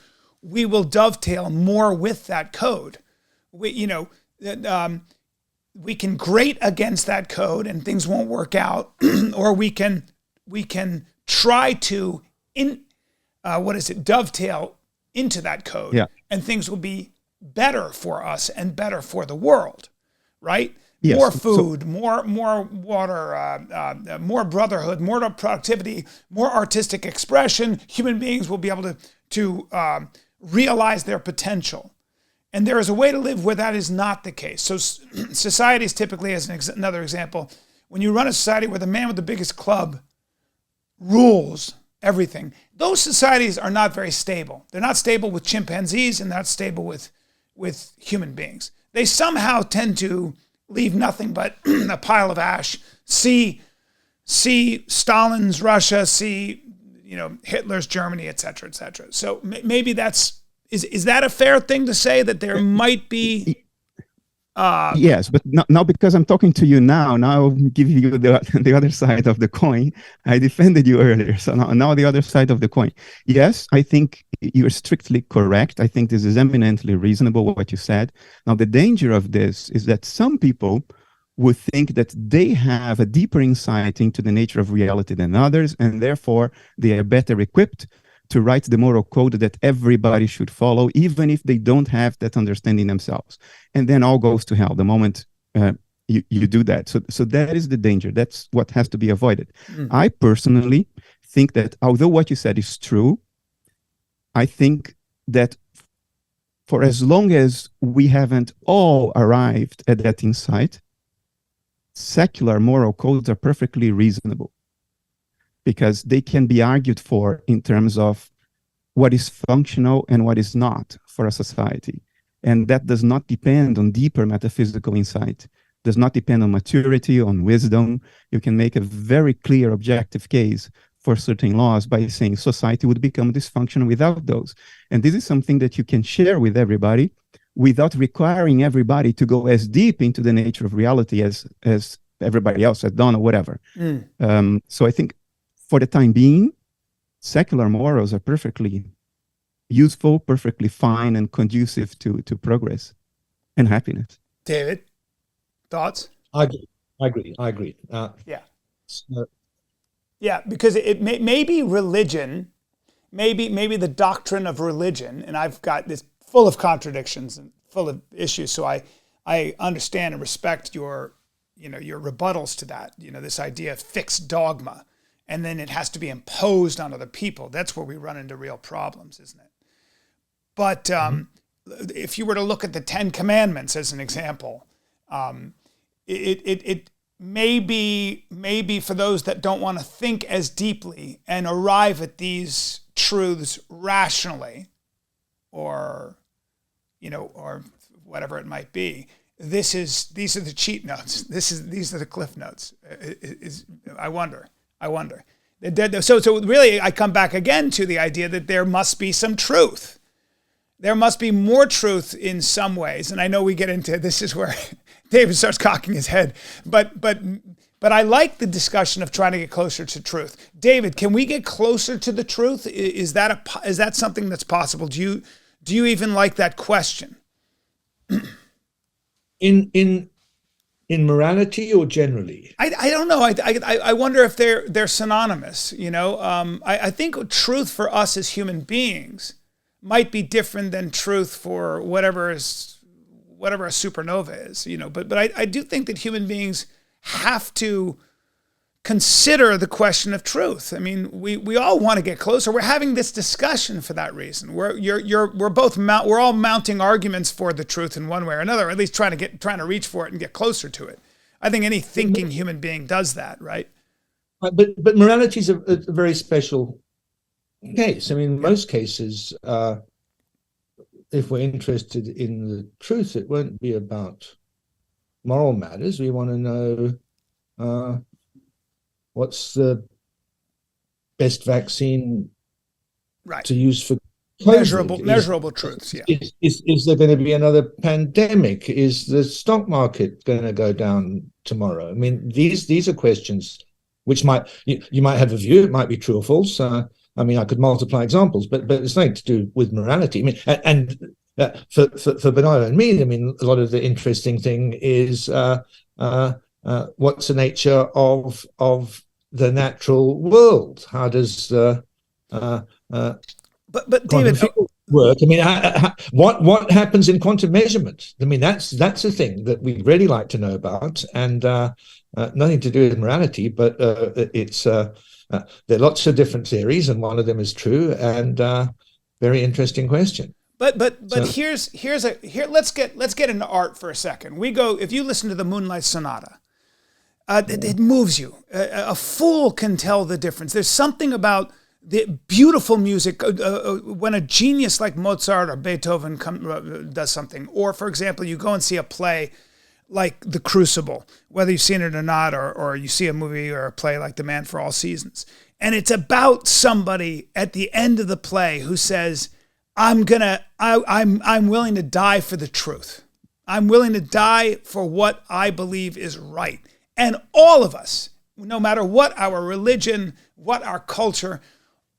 we will dovetail more with that code. We can grate against that code and things won't work out, or we can try to dovetail into that code, and things will be better for us and better for the world, right? Yes. More food, more water, more brotherhood, more productivity, more artistic expression. Human beings will be able to realize their potential. And there is a way to live where that is not the case. So societies typically, as another example, when you run a society where the man with the biggest club rules everything, those societies are not very stable. They're not stable with chimpanzees and not stable with human beings. They somehow tend to leave nothing but a pile of ash. See Stalin's Russia, see Hitler's Germany, et cetera, et cetera. So maybe is that a fair thing to say, that there might be? Yes, but now because I'm talking to you now I'll give you the other side of the coin. I defended you earlier, so now the other side of the coin. Yes, I think you're strictly correct. I think this is eminently reasonable what you said. Now, the danger of this is that some people would think that they have a deeper insight into the nature of reality than others, and therefore they are better equipped to write the moral code that everybody should follow, even if they don't have that understanding themselves. And then all goes to hell the moment you do that. So that is the danger. That's what has to be avoided. I personally think that although what you said is true, I think that for as long as we haven't all arrived at that insight, secular moral codes are perfectly reasonable, because they can be argued for in terms of what is functional and what is not for a society. And that does not depend on deeper metaphysical insight, does not depend on maturity, on wisdom. You can make a very clear objective case for certain laws by saying society would become dysfunctional without those. And this is something that you can share with everybody without requiring everybody to go as deep into the nature of reality as everybody else has done or whatever. So I think for the time being, secular morals are perfectly useful, perfectly fine, and conducive to progress and happiness. David, thoughts? I agree. Yeah. So, Yeah, because it maybe religion maybe the doctrine of religion, and I've got this full of contradictions and full of issues, so I understand and respect your rebuttals to that, this idea of fixed dogma, and then it has to be imposed on other people. That's where we run into real problems, isn't it? But if you were to look at the 10 Commandments as an example, it may be for those that don't want to think as deeply and arrive at these truths rationally, or whatever it might be. These are the cheat notes. These are the cliff notes. I wonder. So really, I come back again to the idea that there must be some truth. There must be more truth in some ways. And I know we get into, this is where David starts cocking his head, but I like the discussion of trying to get closer to truth. David, can we get closer to the truth? Is that something that's possible? Do you even like that question? In morality or generally? I don't know. I wonder if they're synonymous. I think truth for us as human beings might be different than truth for whatever a supernova is. But I do think that human beings have to consider the question of truth. I mean, we all want to get closer. We're having this discussion for that reason. We're all mounting arguments for the truth in one way or another, or at least trying to reach for it and get closer to it. I think any thinking human being does that, right? But morality is a very special case. I mean, in most cases, if we're interested in the truth, it won't be about moral matters. We want to know what's the best vaccine to use for COVID. Measurable truths. Yeah. Is there going to be another pandemic? Is the stock market going to go down tomorrow? I mean, these are questions which you might have a view. It might be true or false. I mean, I could multiply examples, but it's nothing to do with morality. I mean, and for Bernardo and me, I mean, a lot of the interesting thing is what's the nature of the natural world? How does but David work? I mean, what happens in quantum measurement? I mean, that's a thing that we'd really like to know about, and nothing to do with morality, but it's. There are lots of different theories, and one of them is true, and very interesting question. But let's get into art for a second. If you listen to the Moonlight Sonata, it moves you. A fool can tell the difference. There's something about the beautiful music when a genius like Mozart or Beethoven does something. Or, for example, you go and see a play like The Crucible, whether you've seen it or not, or you see a movie or a play like The Man for All Seasons. And it's about somebody at the end of the play who says, I'm willing to die for the truth. I'm willing to die for what I believe is right. And all of us, no matter what our religion, what our culture,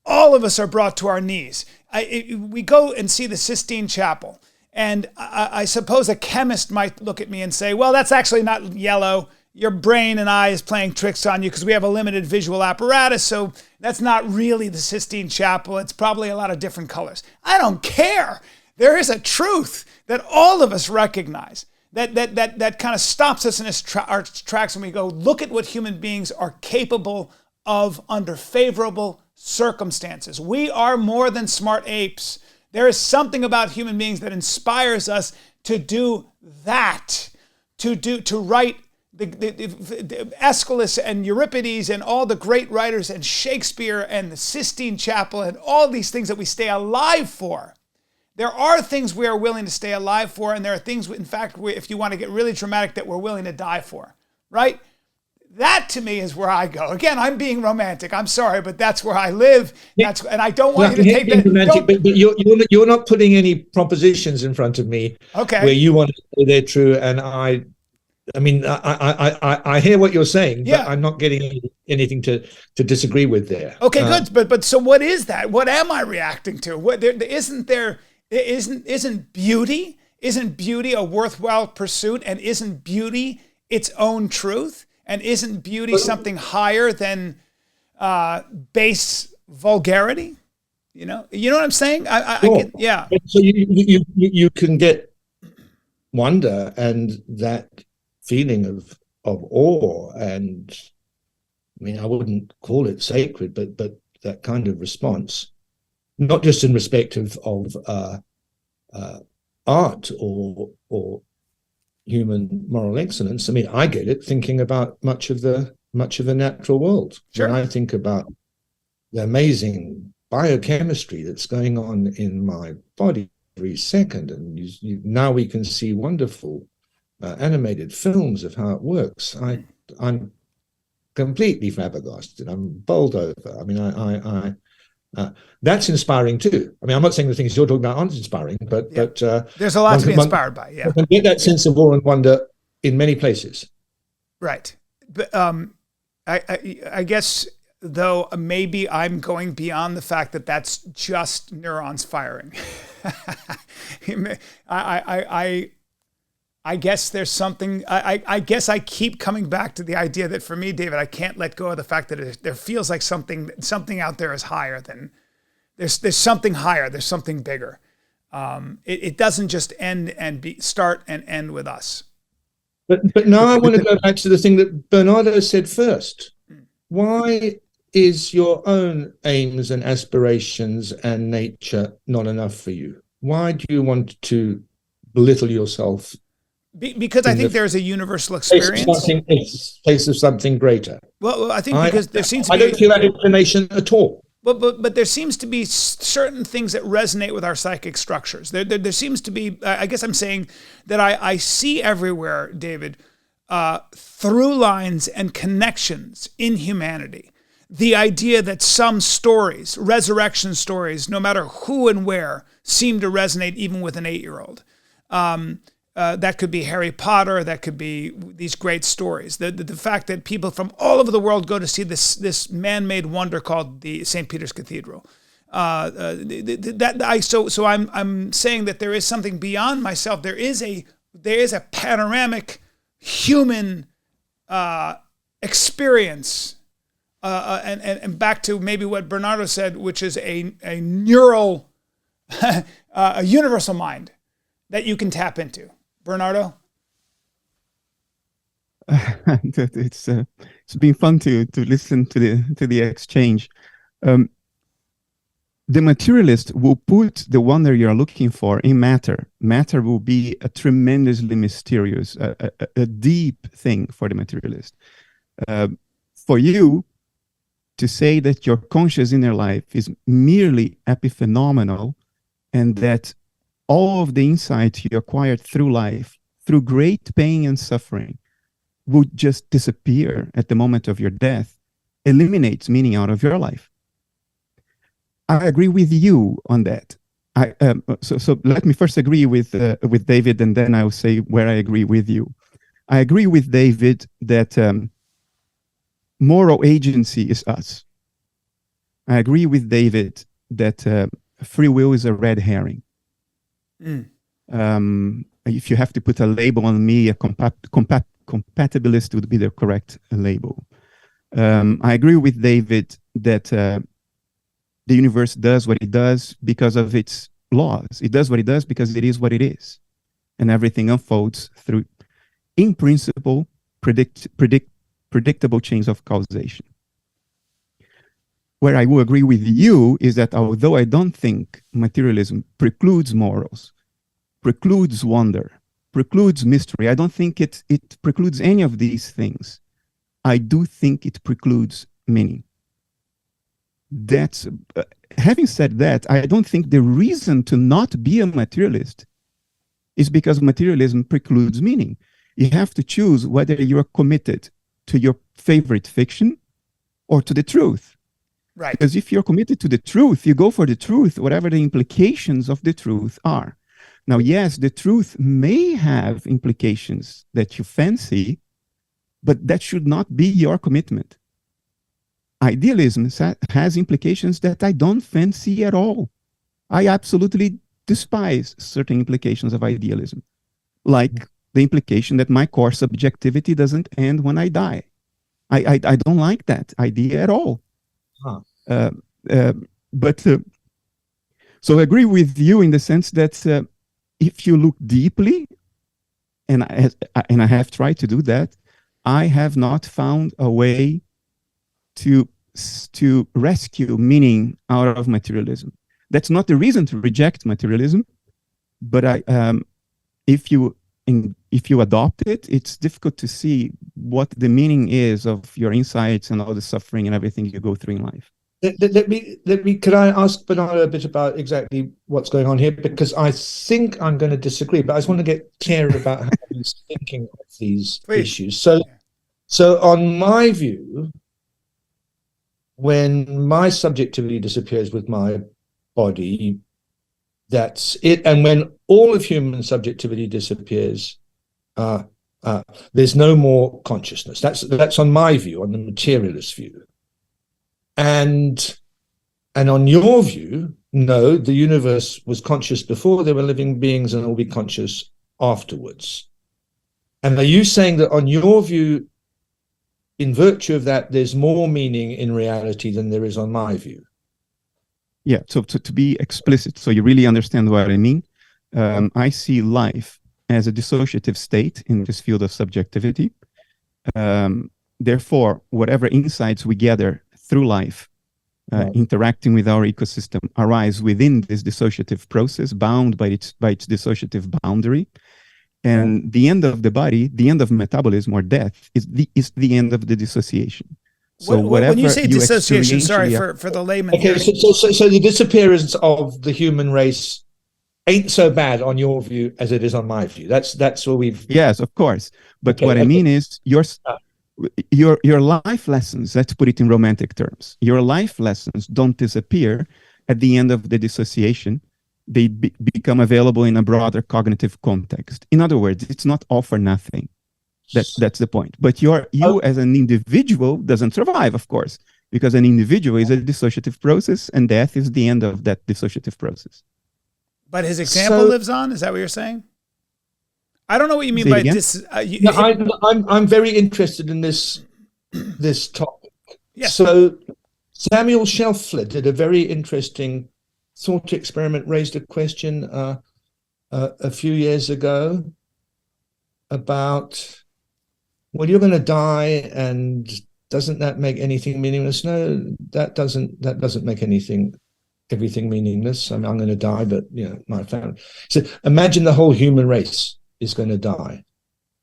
all of us are brought to our knees. We go and see the Sistine Chapel. And I suppose a chemist might look at me and say, well, that's actually not yellow. Your brain and eye is playing tricks on you because we have a limited visual apparatus. So that's not really the Sistine Chapel. It's probably a lot of different colors. I don't care. There is a truth that all of us recognize that kind of stops us in our tracks when we go, look at what human beings are capable of under favorable circumstances. We are more than smart apes. There is something about human beings that inspires us to do that, to write the Aeschylus and Euripides and all the great writers and Shakespeare and the Sistine Chapel and all these things that we stay alive for. There are things we are willing to stay alive for, and there are things, in fact, if you want to get really dramatic, that we're willing to die for, right? That, to me, is where I go. Again, I'm being romantic. I'm sorry, but that's where I live. And I don't want you to take that. Romantic, but you're not putting any propositions in front of me where you want to say they're true, and I mean, I hear what you're saying, but I'm not getting anything to disagree with there. Okay, good. But so what is that? What am I reacting to? Isn't beauty a worthwhile pursuit, and isn't beauty its own truth? And isn't beauty something higher than base vulgarity? You know what I'm saying? I Sure. get, yeah. So you can get wonder and that feeling of awe, and I mean, I wouldn't call it sacred, but that kind of response, not just in respect of art or human moral excellence. I mean, I get it thinking about much of the natural world. Sure. When I think about the amazing biochemistry that's going on in my body every second, and now we can see wonderful animated films of how it works. I'm completely flabbergasted. I'm bowled over. I mean, that's inspiring too. I mean, I'm not saying the things you're talking about aren't inspiring, but there's a lot to be inspired by. Yeah, you can get that sense of awe and wonder in many places. Right, but I guess though maybe I'm going beyond the fact that that's just neurons firing. I guess there's something. I guess I keep coming back to the idea that for me, David, I can't let go of the fact that there feels like something out there is higher than there's something higher. There's something bigger. It doesn't just start and end with us. But now I want to go back to the thing that Bernardo said first. Why is your own aims and aspirations and nature not enough for you? Why do you want to belittle yourself? Because I think there's a universal experience. Place of something greater. Well, I think because there seems to be. I don't feel that inclination at all. But there seems to be certain things that resonate with our psychic structures. There seems to be. I guess I'm saying that I see everywhere, David, through lines and connections in humanity. The idea that some stories, resurrection stories, no matter who and where, seem to resonate even with an 8-year-old. That could be Harry Potter. That could be these great stories. The fact that people from all over the world go to see this man-made wonder called the St. Peter's Cathedral. So I'm saying that there is something beyond myself. There is a panoramic human experience. And back to maybe what Bernardo said, which is a neural, a universal mind that you can tap into. Bernardo? It's been fun to listen to the exchange. The materialist will put the wonder you're looking for in matter. Matter will be a tremendously mysterious, a deep thing for the materialist. For you to say that your conscious inner life is merely epiphenomenal, and that all of the insights you acquired through life, through great pain and suffering, would just disappear at the moment of your death, eliminates meaning out of your life. I agree with you on that. So let me first agree with David, and then I'll say where I agree with you. I agree with David that moral agency is us. I agree with David that free will is a red herring. If you have to put a label on me, a compatibilist would be the correct label. I agree with David that the universe does what it does because of its laws. It does what it does because it is what it is. And everything unfolds through, in principle, predictable chains of causation. Where I will agree with you is that although I don't think materialism precludes morals, precludes wonder, precludes mystery, I don't think it precludes any of these things. I do think it precludes meaning. That's having said that, I don't think the reason to not be a materialist is because materialism precludes meaning. You have to choose whether you are committed to your favorite fiction or to the truth. Right. Because if you're committed to the truth, you go for the truth, whatever the implications of the truth are. Now, yes, the truth may have implications that you fancy, but that should not be your commitment. Idealism has implications that I don't fancy at all. I absolutely despise certain implications of idealism, like the implication that my core subjectivity doesn't end when I die. I don't like that idea at all. Huh. But So I agree with you in the sense that if you look deeply, and I have tried to do that, I have not found a way to rescue meaning out of materialism. That's not the reason to reject materialism, but if you adopt it, it's difficult to see what the meaning is of your insights and all the suffering and everything you go through in life. Let me. Could I ask Bernardo a bit about exactly what's going on here? Because I think I'm going to disagree, but I just want to get clear about how he's thinking of these issues. So on my view, when my subjectivity disappears with my body, that's it. And when all of human subjectivity disappears, there's no more consciousness. That's on my view, on the materialist view. And on your view, no, the universe was conscious before there were living beings and will be conscious afterwards. And are you saying that on your view, in virtue of that, there's more meaning in reality than there is on my view? Yeah, so to be explicit, so you really understand what I mean, I see life as a dissociative state in this field of subjectivity. Therefore, whatever insights we gather through life, interacting with our ecosystem, arise within this dissociative process, bound by its dissociative boundary. And the end of the body, the end of metabolism or death, is the end of the dissociation. So when you say dissociation, sorry for the layman. Okay, so the disappearance of the human race ain't so bad on your view as it is on my view. That's what we've. Yes, of course. But I mean is your life lessons. Let's put it in romantic terms. Your life lessons don't disappear at the end of the dissociation. They become available in a broader cognitive context. In other words, it's not all for nothing. That's the point. But you as an individual doesn't survive, of course, because an individual is a dissociative process, and death is the end of that dissociative process. But his example lives on. Is that what you're saying? I don't know what you mean by this. I'm very interested in this topic. Yeah. So Samuel Shelfler did a very interesting thought experiment, raised a question a few years ago about, well, you're going to die, and doesn't that make anything meaningless? No, that doesn't make everything meaningless. I mean, I'm going to die, but my family. So imagine the whole human race is going to die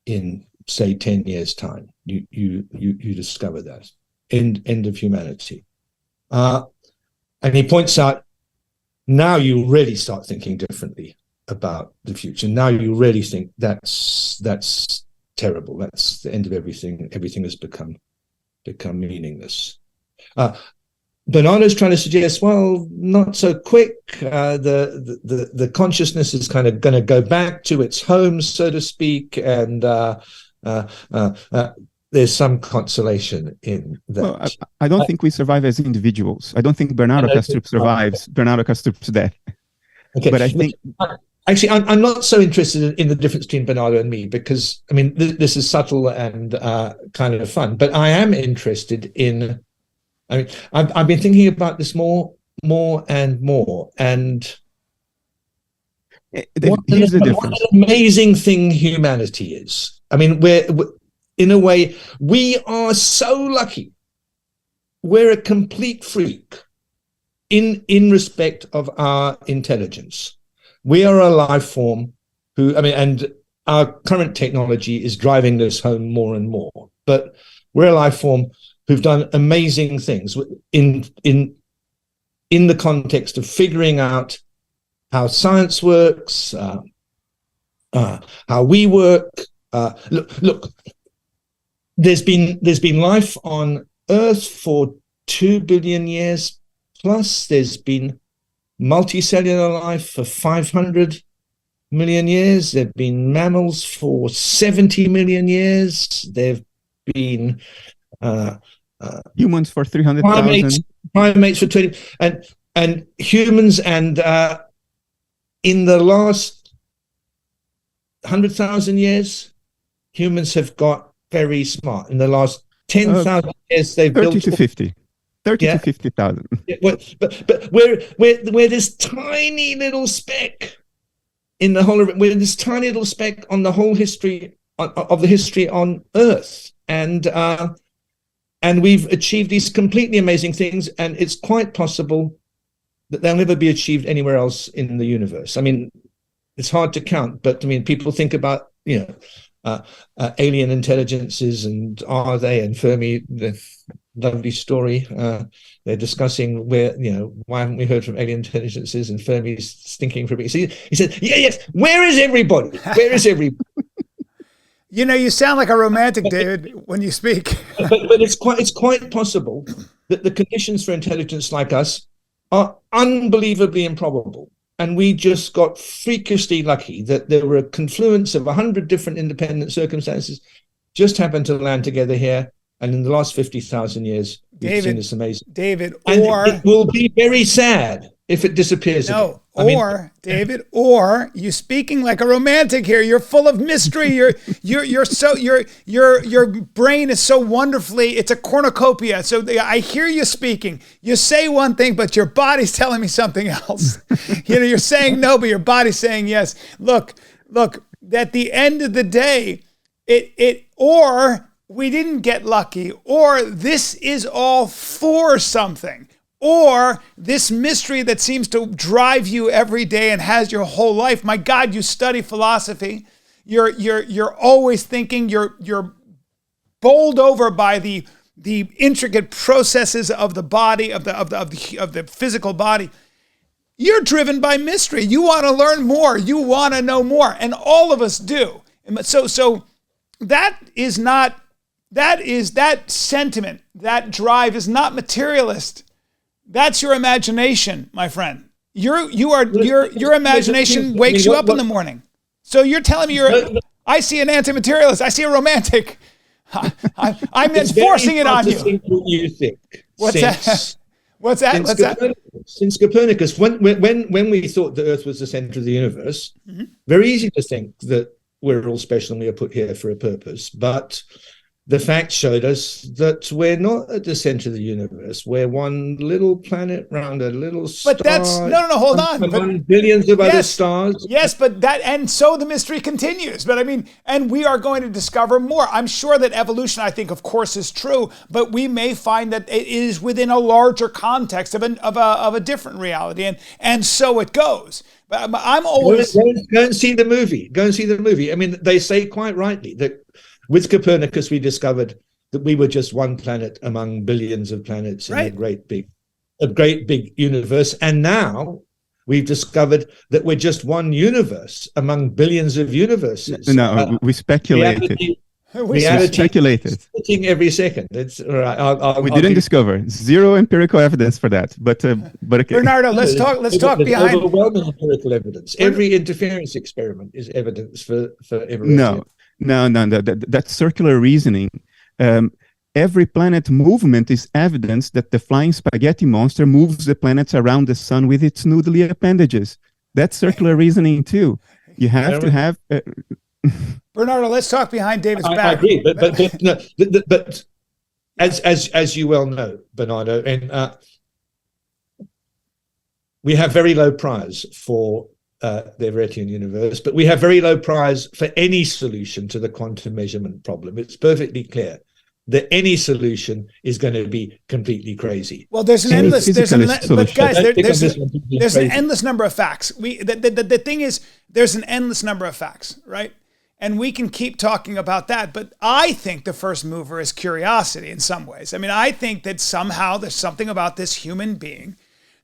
in, say, 10 years' time. You discover that end of humanity, and he points out, now you really start thinking differently about the future. Now you really think that's terrible. That's the end of everything. Everything has become meaningless. Bernardo's trying to suggest, well, not so quick. The consciousness is kind of going to go back to its home, so to speak, and there's some consolation in that. Well, I don't think we survive as individuals. I don't think Bernardo Kastrup survives Bernardo Kastrup's death. Okay. But I think... Actually, I'm not so interested in the difference between Bernardo and me, because, I mean, this is subtle and kind of fun. But I am interested in... I mean, I've been thinking about this more and more. And here's the difference. What an amazing thing humanity is. I mean, we're in a way, we are so lucky. We're a complete freak in respect of our intelligence. We are a life form who, I mean, and our current technology is driving this home more and more. But we're a life form who've done amazing things in the context of figuring out how science works, how we work. Look. There's been life on Earth for 2 billion years plus. There's been multicellular life for 500 million years. There've been mammals for 70 million years. There've been humans for 300,000. Primates for 20, and humans, and in the last 100,000 years, humans have got very smart. In the last 10,000 years, they've 30 built to 50. 30 to 50,000. Yeah, but we're this tiny little speck in the whole of it. We're this tiny little speck on the whole history of the history on Earth, and we've achieved these completely amazing things, and it's quite possible that they'll never be achieved anywhere else in the universe. I mean, it's hard to count, but I mean, people think about, alien intelligences, and are they, and Fermi, the lovely story. They're discussing why haven't we heard from alien intelligences, and Fermi's thinking for a bit. He said, yes, where is everybody? Where is everybody? You sound like a romantic, David, when you speak. but it's quite possible that the conditions for intelligence like us are unbelievably improbable. And we just got freakishly lucky that there were a confluence of 100 different independent circumstances just happened to land together here. And in the last 50,000 years, we've seen this amazing. David, and it will be very sad if it disappears. No, David, or you speaking like a romantic here. You're full of mystery. Your brain is so wonderfully. It's a cornucopia. So I hear you speaking. You say one thing, but your body's telling me something else. You're saying no, but your body's saying yes. Look. At the end of the day, or we didn't get lucky, or this is all for something. Or this mystery that seems to drive you every day and has your whole life. My God, you study philosophy. You're always thinking. You're bowled over by the intricate processes of the body, of the physical body. You're driven by mystery. You want to learn more. You want to know more, and all of us do. So that sentiment, that drive is not materialist. That's your imagination, my friend. Your imagination wakes you up in the morning. So you're telling me I see an anti-materialist. I see a romantic. I'm enforcing it on you. What you think. What's that? Since Copernicus, when we thought the Earth was the center of the universe, very easy to think that we're all special and we are put here for a purpose. But the facts showed us that we're not at the center of the universe. We're one little planet round a little star. But that's hold on. Among billions of other stars. Yes, but and so the mystery continues. But I mean, and we are going to discover more. I'm sure that evolution, I think, of course, is true. But we may find that it is within a larger context of a different reality, and so it goes. But I'm always go and see the movie. Go and see the movie. I mean, they say quite rightly that with Copernicus, we discovered that we were just one planet among billions of planets in a great big universe. And now we've discovered that we're just one universe among billions of universes. No, we speculated. We speculated. Every second. It's all right. We didn't discover zero empirical evidence for that. But okay. Bernardo, let's talk behind. Overwhelming empirical evidence. Every interference experiment is evidence for evolution. No, that's circular reasoning. Every planet movement is evidence that the flying spaghetti monster moves the planets around the sun with its noodly appendages. That's circular reasoning too. You have to have... Bernardo, let's talk behind David's back. I agree, but as you well know, Bernardo, and we have very low prize for the Everettian universe, but we have very low prize for any solution to the quantum measurement problem. It's perfectly clear that any solution is going to be completely crazy. Well, there's an endless number of facts. The thing is, there's an endless number of facts, right? And we can keep talking about that, but I think the first mover is curiosity in some ways. I mean, I think that somehow there's something about this human being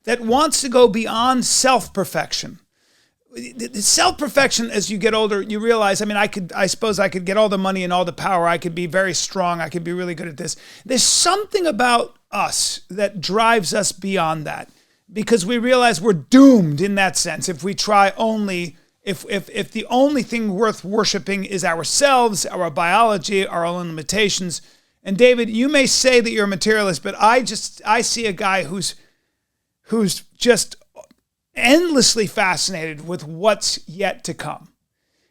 that wants to go beyond self-perfection. Self-perfection, as you get older, you realize, I mean, I suppose I could get all the money and all the power. I could be very strong. I could be really good at this. There's something about us that drives us beyond that, because we realize we're doomed in that sense if we try only, if the only thing worth worshiping is ourselves, our biology, our own limitations. And David, you may say that you're a materialist, but I see a guy who's just endlessly fascinated with what's yet to come.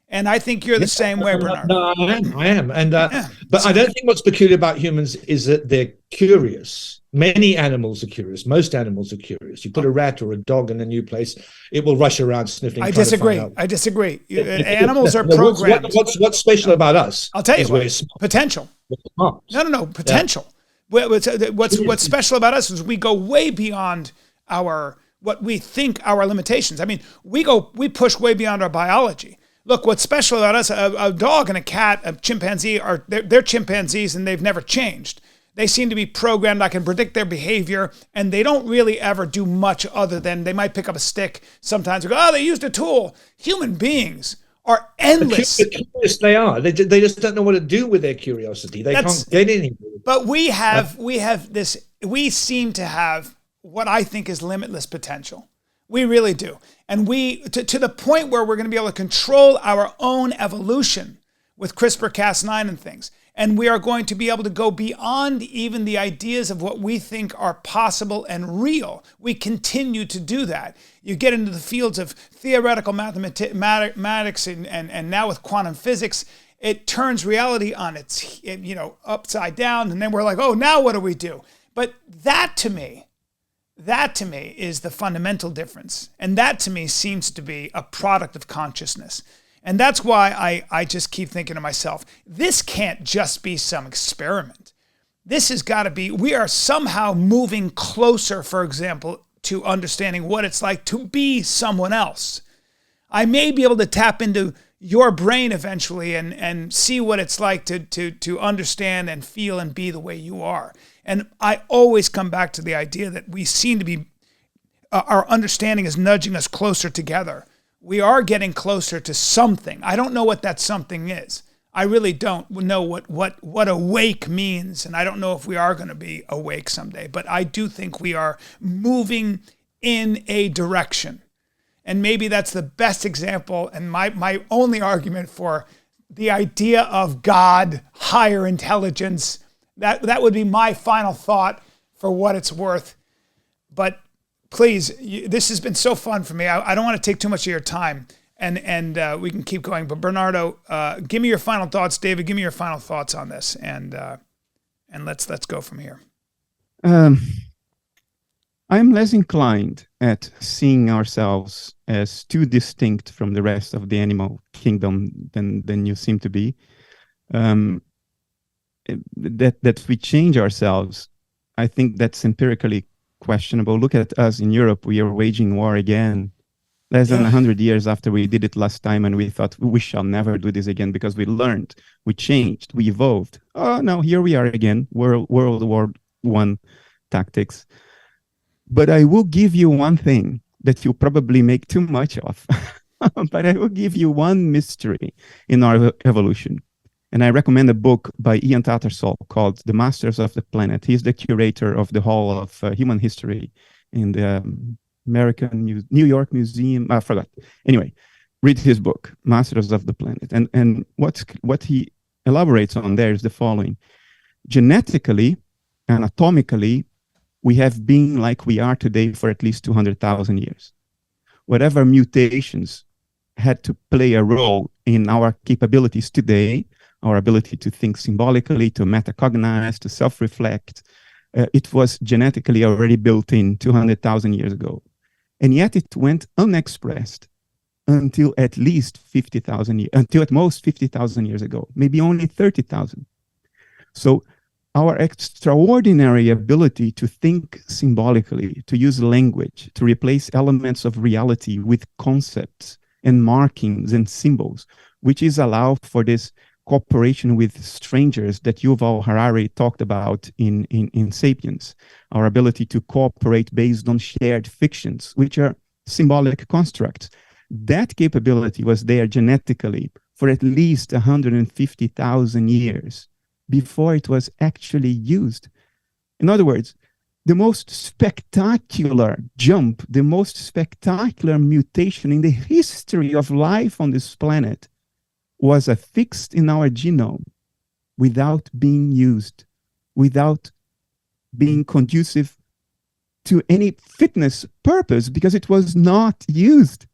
And I think you're the same way, Bernard. No, I am. And but I don't think what's peculiar about humans is that they're curious. Many animals are curious. Most animals are curious. You put a rat or a dog in a new place, it will rush around sniffing. I disagree. Animals are programmed. What's special about us? I'll tell you what. Potential. No. Potential. Yeah. What's special about us is we go way beyond what we think our limitations. I mean, we push way beyond our biology. Look, what's special about us, a dog and a cat, a chimpanzee, they're chimpanzees and they've never changed. They seem to be programmed. I can predict their behavior, and they don't really ever do much other than they might pick up a stick sometimes and go, oh, they used a tool. Human beings are endless. Curious they are. They just don't know what to do with their curiosity. They can't get anywhere. But we seem to have what I think is limitless potential. We really do. And to the point where we're going to be able to control our own evolution with CRISPR-Cas9 and things. And we are going to be able to go beyond even the ideas of what we think are possible and real. We continue to do that. You get into the fields of theoretical mathematics and now with quantum physics, it turns reality on its, upside down. And then we're like, oh, now what do we do? But that to me is the fundamental difference. And that to me seems to be a product of consciousness. And that's why I just keep thinking to myself, this can't just be some experiment. This has got to be, we are somehow moving closer, for example, to understanding what it's like to be someone else. I may be able to tap into your brain eventually and see what it's like to understand and feel and be the way you are. And I always come back to the idea that we seem to be, our understanding is nudging us closer together. We are getting closer to something. I don't know what that something is. I really don't know what awake means, and I don't know if we are going to be awake someday, but I do think we are moving in a direction. And maybe that's the best example and my only argument for the idea of God, higher intelligence. That would be my final thought for what it's worth. But please, this has been so fun for me. I don't want to take too much of your time, and we can keep going. But Bernardo, give me your final thoughts. David, give me your final thoughts on this, and let's go from here. I'm less inclined at seeing ourselves as too distinct from the rest of the animal kingdom than you seem to be. That we change ourselves, I think that's empirically questionable. Look at us in Europe. We are waging war again less than 100 years after we did it last time, and we thought we shall never do this again because we learned, we changed, we evolved. Oh no, here we are again, World War I tactics. But I will give you one thing that you probably make too much of. But I will give you one mystery in our evolution. And I recommend a book by Ian Tattersall called The Masters of the Planet. He's the curator of the Hall of Human History in the New York Museum. I forgot. Anyway, read his book, Masters of the Planet. And what he elaborates on there is the following. Genetically, anatomically, we have been like we are today for at least 200,000 years. Whatever mutations had to play a role in our capabilities today, our ability to think symbolically, to metacognize, to self-reflect, it was genetically already built in 200,000 years ago. And yet it went unexpressed until at least 50,000 years, until at most 50,000 years ago, maybe only 30,000. So our extraordinary ability to think symbolically, to use language, to replace elements of reality with concepts and markings and symbols, which is allowed for this cooperation with strangers that Yuval Harari talked about in Sapiens, our ability to cooperate based on shared fictions, which are symbolic constructs. That capability was there genetically for at least 150,000 years before it was actually used. In other words, the most spectacular jump, the most spectacular mutation in the history of life on this planet was affixed in our genome without being used, without being conducive to any fitness purpose, because it was not used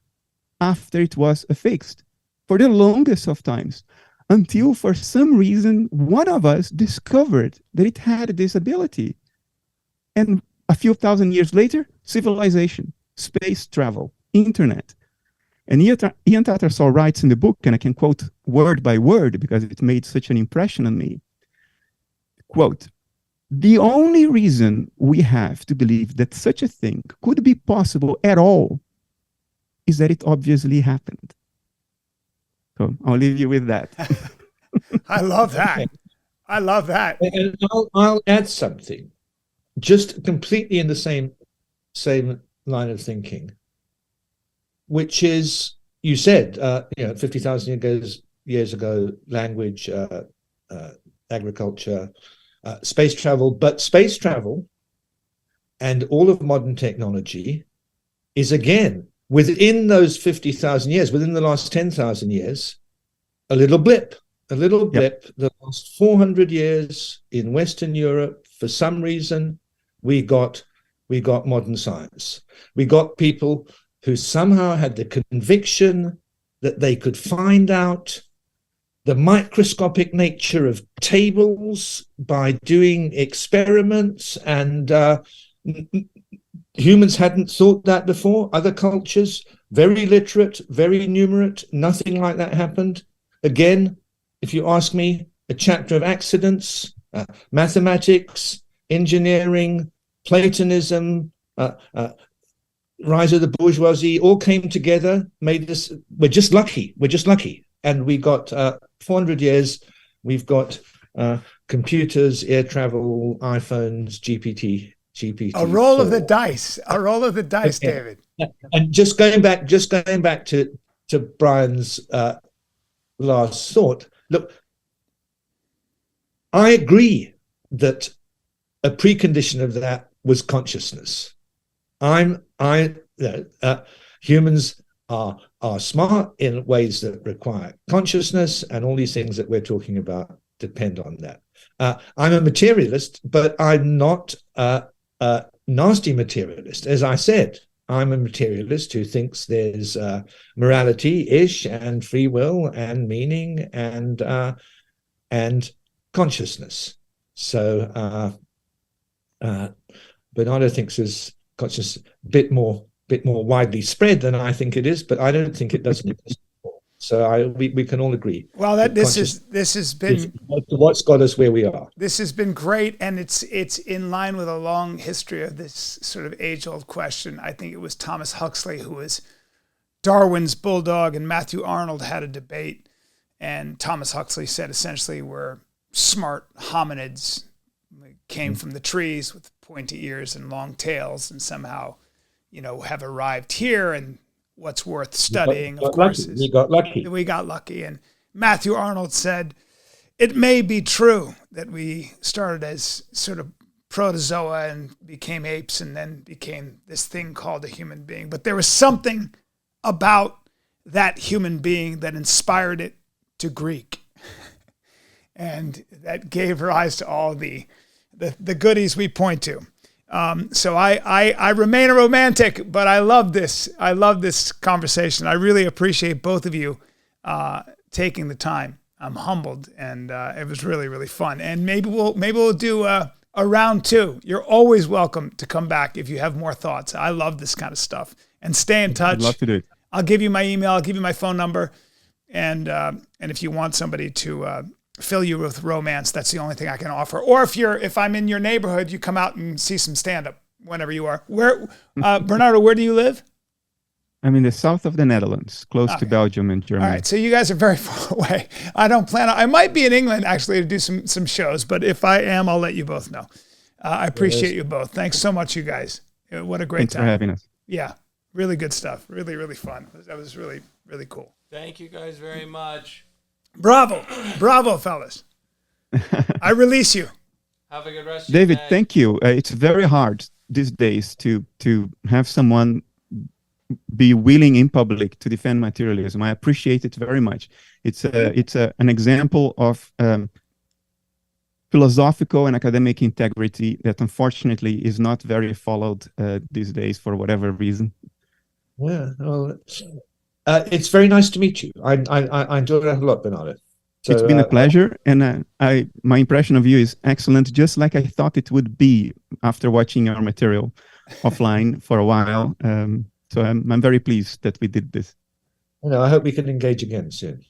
after it was affixed. for the longest of times, until for some reason, one of us discovered that it had this ability. And a few thousand years later, civilization, space travel, internet. And Ian Tattersall writes in the book, and I can quote word by word because it made such an impression on me. Quote, "The only reason we have to believe that such a thing could be possible at all is that it obviously happened." So I'll leave you with that. I love that. I love that. And I'll add something, just completely in the same line of thinking, which is, you said, 50,000 years ago, language, agriculture, space travel, but space travel and all of modern technology is, again, within those 50,000 years, within the last 10,000 years, a little blip. Yep. The last 400 years in Western Europe, for some reason, we got modern science. We got people who somehow had the conviction that they could find out the microscopic nature of tables by doing experiments, and humans hadn't thought that before. Other cultures, very literate, very numerate, nothing like that happened. Again, if you ask me, a chapter of accidents, mathematics, engineering, Platonism, rise of the bourgeoisie, all came together, made this. We're just lucky. And we got 400 years. We've got computers, air travel, iPhones, GPT. A roll of the dice. A roll of the dice, okay. David. And just going back to Bryan's last thought. Look, I agree that a precondition of that was consciousness. Humans are smart in ways that require consciousness, and all these things that we're talking about depend on that. I'm a materialist, but I'm not a nasty materialist. As I said, I'm a materialist who thinks there's morality-ish and free will and meaning and consciousness. So Bernardo thinks his consciousness a bit more widely spread than I think it is, but I don't think it doesn't exist. So we can all agree. Well, this has been what's got us where we are. This has been great, and it's in line with a long history of this sort of age-old question. I think it was Thomas Huxley who was Darwin's bulldog, and Matthew Arnold had a debate, and Thomas Huxley said essentially we're smart hominids. We came from the trees with pointy ears and long tails, and somehow, have arrived here, and what's worth studying, of course, is we got lucky. We got lucky. And Matthew Arnold said, it may be true that we started as sort of protozoa and became apes and then became this thing called a human being. But there was something about that human being that inspired it to Greek. And that gave rise to all the goodies we point to. So I remain a romantic, but I love this. I love this conversation. I really appreciate both of you taking the time. I'm humbled, and it was really, really fun. And maybe we'll do a round two. You're always welcome to come back if you have more thoughts. I love this kind of stuff. And stay in touch. I'd love to do it. I'll give you my email. I'll give you my phone number. And if you want somebody to fill you with romance, that's the only thing I can offer. Or if I'm in your neighborhood, you come out and see some stand-up whenever you are. Where, Bernardo, where do you live? I'm in the south of the Netherlands, close to Belgium and Germany. All right, so you guys are very far away. I might be in England actually to do some shows, but if I am, I'll let you both know. I appreciate you both. Thanks so much, you guys. What a great Thanks time. for having us. Yeah, really good stuff. Really, really fun. That was really, really cool. Thank you guys very much. Bravo, fellas. I release you. Have a good rest of David, your day. thank you. It's very hard these days to have someone be willing in public to defend materialism. I appreciate it very much. It's an example of philosophical and academic integrity that unfortunately is not very followed these days for whatever reason. Yeah. Well, It's very nice to meet you. I enjoyed that a lot, Bernardo. So, it's been a pleasure, and my impression of you is excellent, just like I thought it would be after watching our material offline for a while. So I'm very pleased that we did this. I hope we can engage again soon.